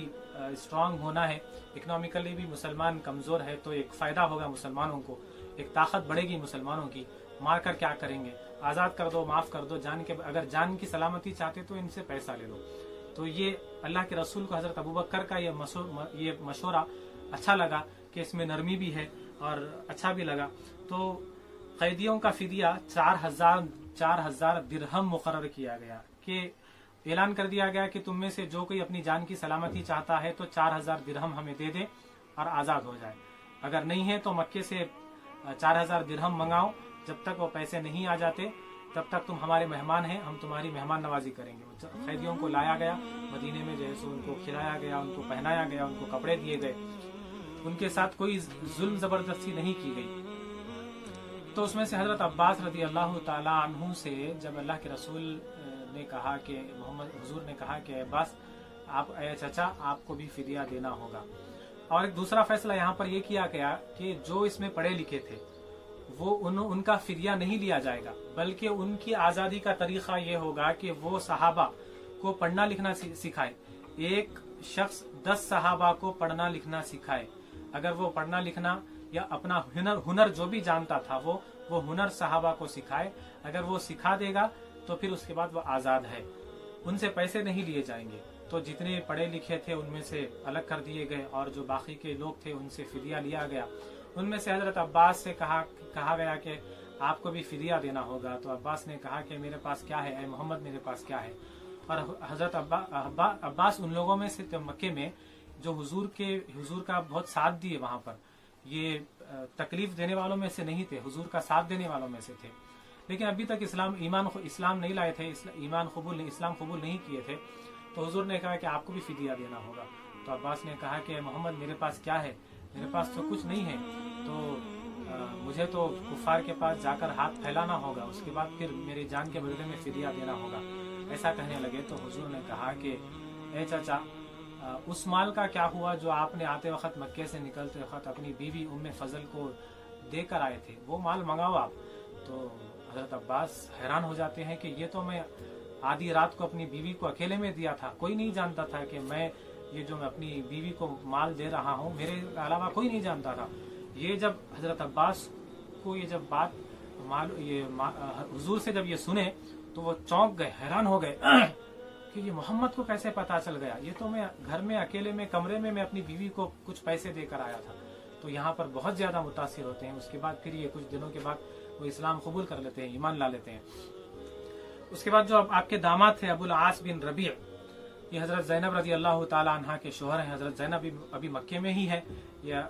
اسٹرانگ ہونا ہے، اکنامکلی بھی مسلمان کمزور ہے، تو ایک فائدہ ہوگا مسلمانوں کو، ایک طاقت بڑھے گی مسلمانوں کی، مار کر کیا کریں گے، آزاد کر دو، معاف کر دو، اگر جان کی سلامتی چاہتے تو ان سے پیسہ لے لو۔ تو یہ اللہ کے رسول کو حضرت ابوبکر کا یہ مشورہ اچھا لگا کہ اس میں نرمی بھی ہے اور اچھا بھی لگا۔ تو قیدیوں کا فدیہ 4000 درہم مقرر کیا گیا، کہ اعلان کر دیا گیا کہ تم میں سے جو کوئی اپنی جان کی سلامتی چاہتا ہے تو 4000 درہم ہمیں دے دے اور آزاد ہو جائے، اگر نہیں ہے تو مکے سے 4000 درہم منگاؤ، جب تک وہ پیسے نہیں آ جاتے تب تک تم ہمارے مہمان ہیں، ہم تمہاری مہمان نوازی کریں گے۔ قیدیوں کو لایا گیا مدینے میں، جیسے ان کو کھلایا گیا، ان کو پہنایا گیا، ان کو کپڑے دیے گئے، ان کے ساتھ کوئی ظلم زبردستی نہیں کی گئی۔ تو اس میں سے حضرت عباس رضی اللہ تعالیٰ عنہ سے جب اللہ کے رسول نے کہا کہ حضور نے کہا کہ عباس آپ، اے چچا، آپ کو بھی فدیہ دینا ہوگا۔ اور ایک دوسرا فیصلہ یہاں پر یہ کیا گیا کہ جو اس میں پڑھے لکھے تھے وہ ان کا فدیہ نہیں لیا جائے گا، بلکہ ان کی آزادی کا طریقہ یہ ہوگا کہ وہ صحابہ کو پڑھنا لکھنا سکھائے، ایک شخص 10 صحابہ کو پڑھنا لکھنا سکھائے۔ اگر وہ پڑھنا لکھنا یا اپنا ہنر جو بھی جانتا تھا وہ ہنر صحابہ کو سکھائے، اگر وہ سکھا دے گا تو پھر اس کے بعد وہ آزاد ہے، ان سے پیسے نہیں لیے جائیں گے۔ تو جتنے پڑھے لکھے تھے ان میں سے الگ کر دیے گئے، اور جو باقی کے لوگ تھے ان سے فدیہ لیا گیا۔ ان میں سے حضرت عباس سے کہا گیا کہ آپ کو بھی فدیہ دینا ہوگا، تو عباس نے کہا کہ میرے پاس کیا ہے، اے محمد میرے پاس کیا ہے۔ اور حضرت عباس ان لوگوں میں سے مکے میں جو حضور کا بہت ساتھ دیے، وہاں پر یہ تکلیف دینے والوں میں سے نہیں تھے، حضور کا ساتھ دینے والوں میں سے تھے، لیکن ابھی تک اسلام نہیں لائے تھے، اسلام قبول نہیں کیے تھے۔ تو حضور نے کہا کہ آپ کو بھی فدیہ دینا ہوگا۔ تو عباس نے کہا کہ محمد میرے پاس کیا ہے، میرے پاس تو کچھ نہیں ہے، تو مجھے تو کفار کے پاس جا کر ہاتھ پھیلانا ہوگا، اس کے بعد پھر میری جان کے بدلے میں فدیہ دینا ہوگا، ایسا کہنے لگے۔ تو حضور نے کہا کہ اے چچا، उस माल का क्या हुआ जो आपने आते वक्त मक्के से निकलते वक्त अपनी बीवी उम्मे फजल को देकर आए थे, वो माल मंगाओ आप। तो हजरत अब्बास हैरान हो जाते हैं कि ये तो मैं आधी रात को अपनी बीवी को अकेले में दिया था, कोई नहीं जानता था कि मैं ये जो मैं अपनी बीवी को माल दे रहा हूँ, मेरे अलावा कोई नहीं जानता था। ये जब हजरत अब्बास को ये जब बात हुजूर से जब ये सुने तो वो चौंक गए, हैरान हो गए कि ये मोहम्मद को कैसे पता चल गया, ये तो मैं घर में अकेले में कमरे में मैं अपनी बीवी को कुछ पैसे देकर आया था। तो यहाँ पर बहुत ज्यादा मुतासिर होते हैं। उसके बाद फिर ये कुछ दिनों के बाद वो इस्लाम कबूल कर लेते हैं, ईमान ला लेते हैं। उसके बाद जो आपके दामाद थे अबुल आस बिन रबी, ये हजरत ज़ैनब रजी अल्लाह ताला अन्हा के शोहर हैं। हजरत ज़ैनब अभी मक्के में ही है। या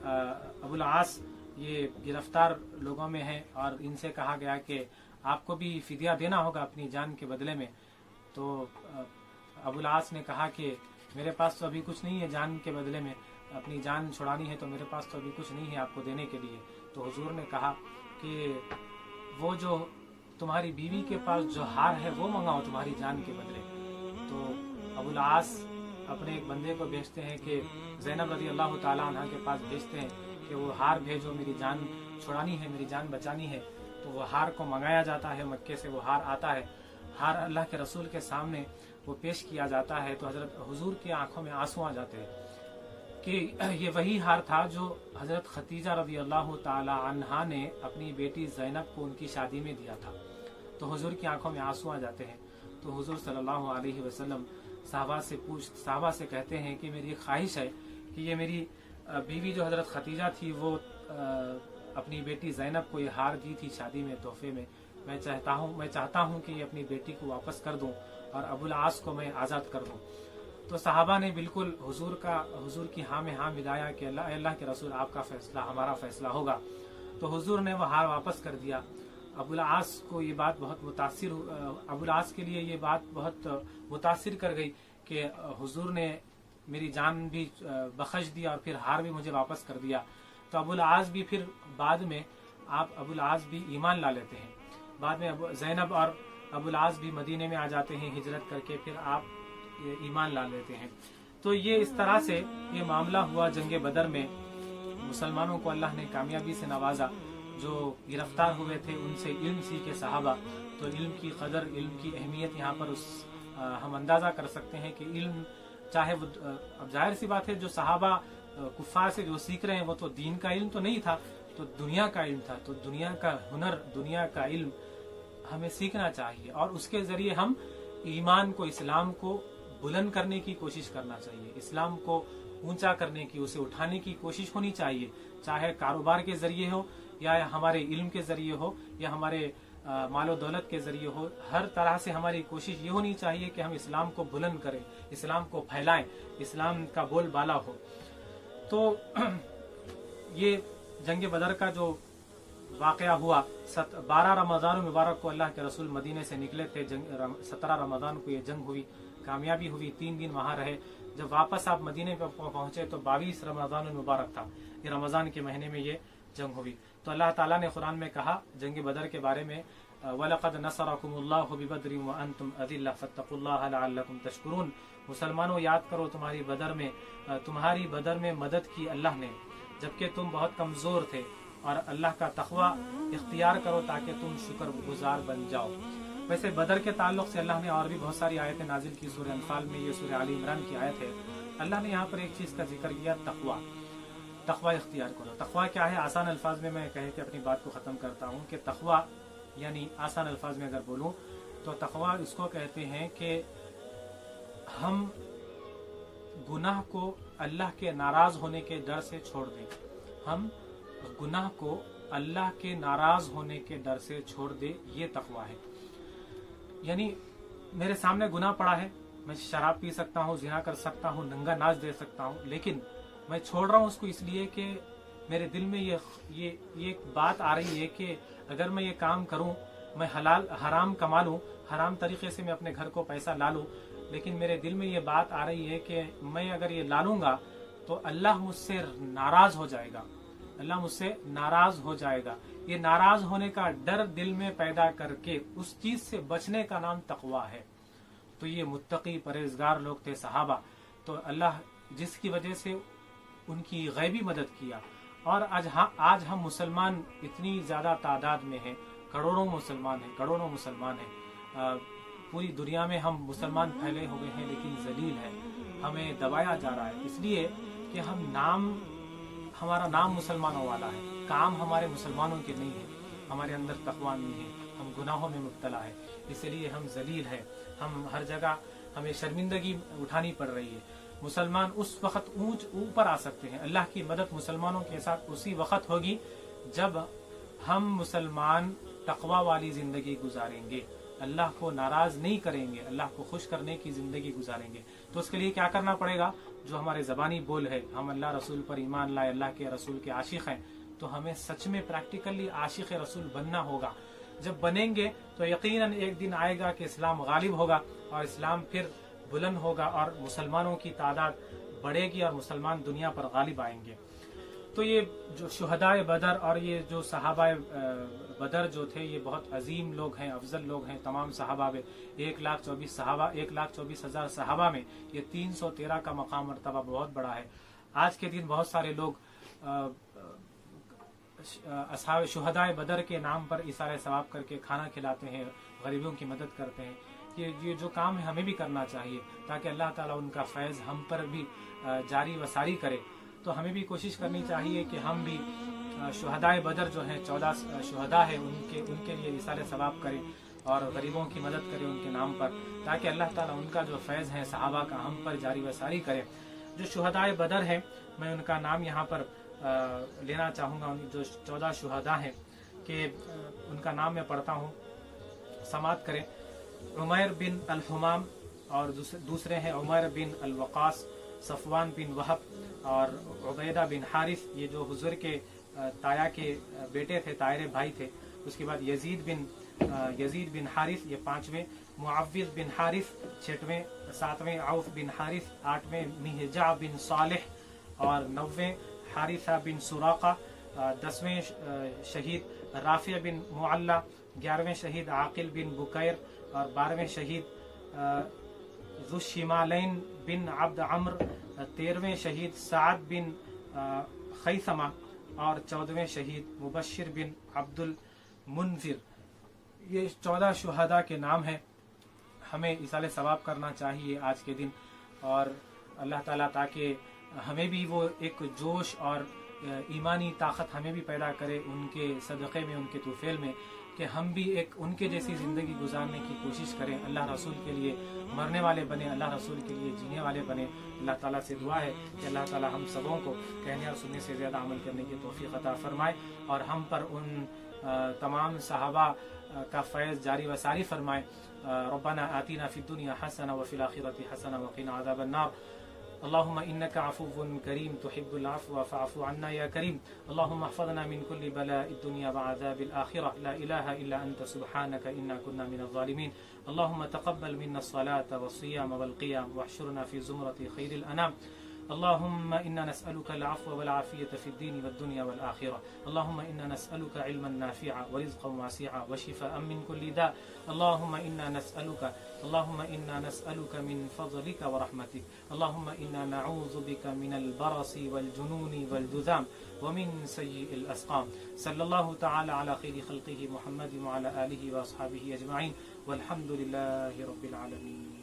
अबुल आस ये गिरफ्तार लोगों में है और इनसे कहा गया कि आपको भी फिदिया देना होगा अपनी जान के बदले में। तो अबुल आस ने कहा कि मेरे पास तो अभी कुछ नहीं है जान के बदले में, अपनी जान छुड़ानी है तो मेरे पास तो अभी कुछ नहीं है आपको देने के लिए। तो हुजूर ने कहा कि वो जो तुम्हारी बीवी के पास जो हार है वो मंगाओ तुम्हारी जान के बदले। तो अबुल आस अपने एक बंदे को भेजते हैं कि ज़ैनब रज़ी अल्लाह ताला अन्हा के पास भेजते हैं कि वो हार भेजो, मेरी जान छुड़ानी है, मेरी जान बचानी है। तो वो हार को मंगाया जाता है, मक्के से वो हार आता है। हार अल्लाह के रसूल के सामने वो पेश किया जाता है तो हजरत हुजूर की आंखों में आंसू आ जाते हैं कि ये वही हार था जो हजरत खतीजा रज़ी अल्लाह ताला अन्हा ने अपनी बेटी ज़ैनब को उनकी शादी में दिया था। तो हुजूर की आंखों में आंसू आ जाते हैं। तो हुजूर सल्लल्लाहु अलैहि वसल्लम साहबा से कहते हैं कि मेरी ख्वाहिश है कि ये मेरी बीवी जो हजरत खतीजा थी वो अपनी बेटी ज़ैनब को ये हार दी थी शादी में तोहफे में। मैं चाहता हूँ कि ये अपनी बेटी को वापस कर दूं और अबुल आस को मैं आज़ाद कर दूं। तो सहाबा ने बिल्कुल हुजूर की हाँ में हाँ मिलाया कि अल्लाह के रसूल आपका फैसला हमारा फैसला होगा। तो हुजूर ने वह हार वापस कर दिया। अबुल आस को ये बात बहुत अबुल आस के लिए ये बात बहुत मुतासिर कर गई कि हुजूर ने मेरी जान भी बख्श दिया और फिर हार भी मुझे वापस कर दिया। तो अबुल आस भी फिर बाद में अबुल आस भी ईमान ला लेते हैं। बाद में ज़ैनब और अबुल आस भी मदीने में आ जाते हैं हिजरत करके, फिर आप ईमान ला लेते हैं। तो ये इस तरह से ये मामला हुआ जंगे बदर में। मुसलमानों को अल्लाह ने कामयाबी से नवाजा। जो गिरफ्तार हुए थे उनसे इल्म सीखे सहाबा। तो इल्म की कदर, इल्म की अहमियत यहाँ पर हम अंदाजा कर सकते हैं कि इल्म चाहे वो अब जाहिर सी बात है जो सहाबा कुफ्फार से जो सीख रहे हैं वो तो दीन का इल्म तो नहीं था, तो दुनिया का इल्म था। तो दुनिया का हुनर, दुनिया का इल्म हमें सीखना चाहिए और उसके जरिए हम ईमान को, इस्लाम को बुलंद करने की कोशिश करना चाहिए। इस्लाम को ऊंचा करने की, उसे उठाने की कोशिश होनी चाहिए, चाहे कारोबार के जरिए हो या हमारे इल्म के जरिए हो या हमारे मालो दौलत के जरिए हो। हर तरह से हमारी कोशिश ये होनी चाहिए कि हम इस्लाम को बुलंद करें, इस्लाम को फैलाएं, इस्लाम का बोलबाला हो। तो ये जंग बदर का जो वाकया हुआ, 12 रमज़ान मुबारक को अल्लाह के रसूल मदीने से निकले थे। 17 रमज़ान को ये जंग हुई, कामयाबी हुई, 3 दिन वहाँ रहे। जब वापस आप मदीने पर पहुंचे तो 22 रमज़ान मुबारक था। ये रमज़ान के महीने में ये जंग हुई। तो अल्लाह ताला ने कुरान में कहा जंग बदर के बारे में, वलक़द नसरकुमुल्लाहु बिबद्रिन व अंतुम अज़िल्ला फत्तकुल्लाह लअल्लकुम तशकुरून। मुसलमानों याद करो तुम्हारी बदर में मदद की अल्लाह ने जबकि तुम बहुत कमजोर थे, और अल्लाह का तक़वा इख्तियार करो ताकि तुम शुक्रगुजार बन जाओ। वैसे बदर के ताल्लुक से अल्लाह ने और भी बहुत सारी आयतें नाजिल की। सूरह अनफाल में ये सूरह आली इमरान की आयत है। अल्लाह ने यहाँ पर एक चीज का जिक्र किया, तक़वा इख्तियार करो। तक़वा क्या है? आसान अल्फाज में मैं कह के अपनी बात को ख़त्म करता हूँ कि तक़वा यानी आसान अल्फाज में अगर बोलूँ तो तक़वा इसको कहते हैं कि हम गुनाह को अल्लाह के नाराज होने के डर से छोड़ दें। हम गुनाह को अल्लाह के नाराज होने के डर से छोड़ दे, ये तक़वा है। यानी मेरे सामने गुनाह पड़ा है, मैं शराब पी सकता हूँ, जिना कर सकता हूँ, नंगा नाच दे सकता हूँ, लेकिन मैं छोड़ रहा हूँ उसको इसलिए कि मेरे दिल में ये बात आ रही है कि अगर मैं ये काम करूँ, मैं हराम कमा लूँ, हराम तरीके से मैं अपने घर को पैसा ला लूँ, लेकिन मेरे दिल में ये बात आ रही है कि मैं अगर ये ला लूंगा तो अल्लाह मुझसे नाराज हो जाएगा, अल्लाह मुझसे नाराज हो जाएगा। ये नाराज होने का डर दिल में पैदा करके उस चीज से बचने का नाम तक़वा है। तो ये मुत्तकी परहेजगार लोग थे सहाबा। तो अल्लाह جس کی وجہ سے ان کی غیبی مدد کیا. اور آج ہم مسلمان اتنی زیادہ تعداد میں ہیں, کروڑوں مسلمان ہیں, پوری دنیا میں ہم مسلمان پھیلے ہوئے ہیں, لیکن ذلیل ہے, ہمیں دبایا جا رہا ہے, اس لیے کہ ہمارا نام مسلمانوں والا ہے, کام ہمارے مسلمانوں کے نہیں ہے, ہمارے اندر تقوی نہیں ہے, ہم گناہوں میں مبتلا ہے, اس لیے ہم ذلیل ہیں, ہم ہر جگہ ہمیں شرمندگی اٹھانی پڑ رہی ہے. مسلمان اس وقت اوپر آ سکتے ہیں, اللہ کی مدد مسلمانوں کے ساتھ اسی وقت ہوگی جب ہم مسلمان تقوی والی زندگی گزاریں گے, اللہ کو ناراض نہیں کریں گے, اللہ کو خوش کرنے کی زندگی گزاریں گے. تو اس کے لیے کیا کرنا پڑے گا؟ جو ہمارے زبانی بول ہے, ہم اللہ رسول پر ایمان لائے, اللہ کے رسول کے عاشق ہیں, تو ہمیں سچ میں پریکٹیکلی عاشق رسول بننا ہوگا. جب بنیں گے تو یقیناً ایک دن آئے گا کہ اسلام غالب ہوگا, اور اسلام پھر بلند ہوگا, اور مسلمانوں کی تعداد بڑھے گی, اور مسلمان دنیا پر غالب آئیں گے. تو یہ جو شہدائے بدر اور یہ جو صحابہ بدر جو تھے, یہ بہت عظیم لوگ ہیں, افضل لوگ ہیں. تمام صحابہ میں 1,24,000 صحابہ میں یہ 313 کا مقام مرتبہ بہت بڑا ہے. آج کے دن بہت سارے لوگ اصحاب شہدائے بدر کے نام پر اثار ثواب کر کے کھانا کھلاتے ہیں, غریبوں کی مدد کرتے ہیں. یہ جو کام ہے ہمیں بھی کرنا چاہیے, تاکہ اللہ تعالیٰ ان کا فیض ہم پر بھی جاری و ساری کرے. تو ہمیں بھی کوشش کرنی چاہیے کہ ہم بھی شہدائے بدر جو ہیں 14 شہداء ہیں, ان کے لیے اثار ثواب کریں اور غریبوں کی مدد کریں ان کے نام پر, تاکہ اللہ تعالیٰ ان کا جو فیض ہے صحابہ کا ہم پر جاری و ساری کرے. جو شہدائے بدر ہیں, میں ان کا نام یہاں پر لینا چاہوں گا. جو 14 شہداء ہیں کہ ان کا نام میں پڑھتا ہوں, سماعت کریں. عمیر بن الحمام, اور دوسرے ہیں عمیر بن الوقاص, صفوان بن وہب اور عبیدہ بن حارث, یہ جو حضور کے تایا کے بیٹے تھے, تائرے بھائی تھے. اس کے بعد یزید بن حارث, یہ 5ویں. معوذ بن حارث 6ویں. 7ویں عوف بن حارث. 8ویں مہجع بن صالح, اور 9ویں حارثہ بن سراقہ. 10ویں شہید رافع بن معلہ. 11ویں شہید عاقل بن بکیر, اور 12ویں شہید ذو الشمالین بن عبد عمر. 13ویں شہید سعد بن خیثمہ, اور 14ویں شہید مبشر بن عبد المنذر. یہ 14 شہداء کے نام ہیں. ہمیں اصال ثواب کرنا چاہیے آج کے دن, اور اللہ تعالیٰ تاکہ ہمیں بھی وہ ایک جوش اور ایمانی طاقت ہمیں بھی پیدا کرے ان کے صدقے میں, ان کے طفیل میں, کہ ہم بھی ایک ان کے جیسی زندگی گزارنے کی کوشش کریں. اللہ رسول کے لیے مرنے والے بنے, اللہ رسول کے لیے جینے والے بنے. اللہ تعالیٰ سے دعا ہے کہ اللہ تعالیٰ ہم سبوں کو کہنے اور سننے سے زیادہ عمل کرنے کی توفیق عطا فرمائے, اور ہم پر ان تمام صحابہ کا فیض جاری و ساری فرمائے. ربنا آتنا فی الدنیا حسنہ وفی الآخرۃ حسنہ وقنا عذاب النار. اللهم إنك عفو كريم تحب العفو فاعف عنا يا كريم. اللهم احفظنا من كل بلاء الدنيا وعذاب الآخرة. لا إله إلا أنت سبحانك إنا كنا من الظالمين. اللهم تقبل منا الصلاة والصيام والقيام واحشرنا في زمرة خير الأنام. اللهم إنا نسألك العفو والعافية في الدين والدنيا والآخرة. اللهم إنا نسألك علما نافعا ورزقا واسعا وشفاء من كل داء. اللهم إنا نسألك من فضلك ورحمتك. اللهم إنا نعوذ بك من البرص والجنون والجذام ومن سيء الأسقام. صلى الله تعالى على خير خلقه محمد وعلى آله وأصحابه أجمعين, والحمد لله رب العالمين.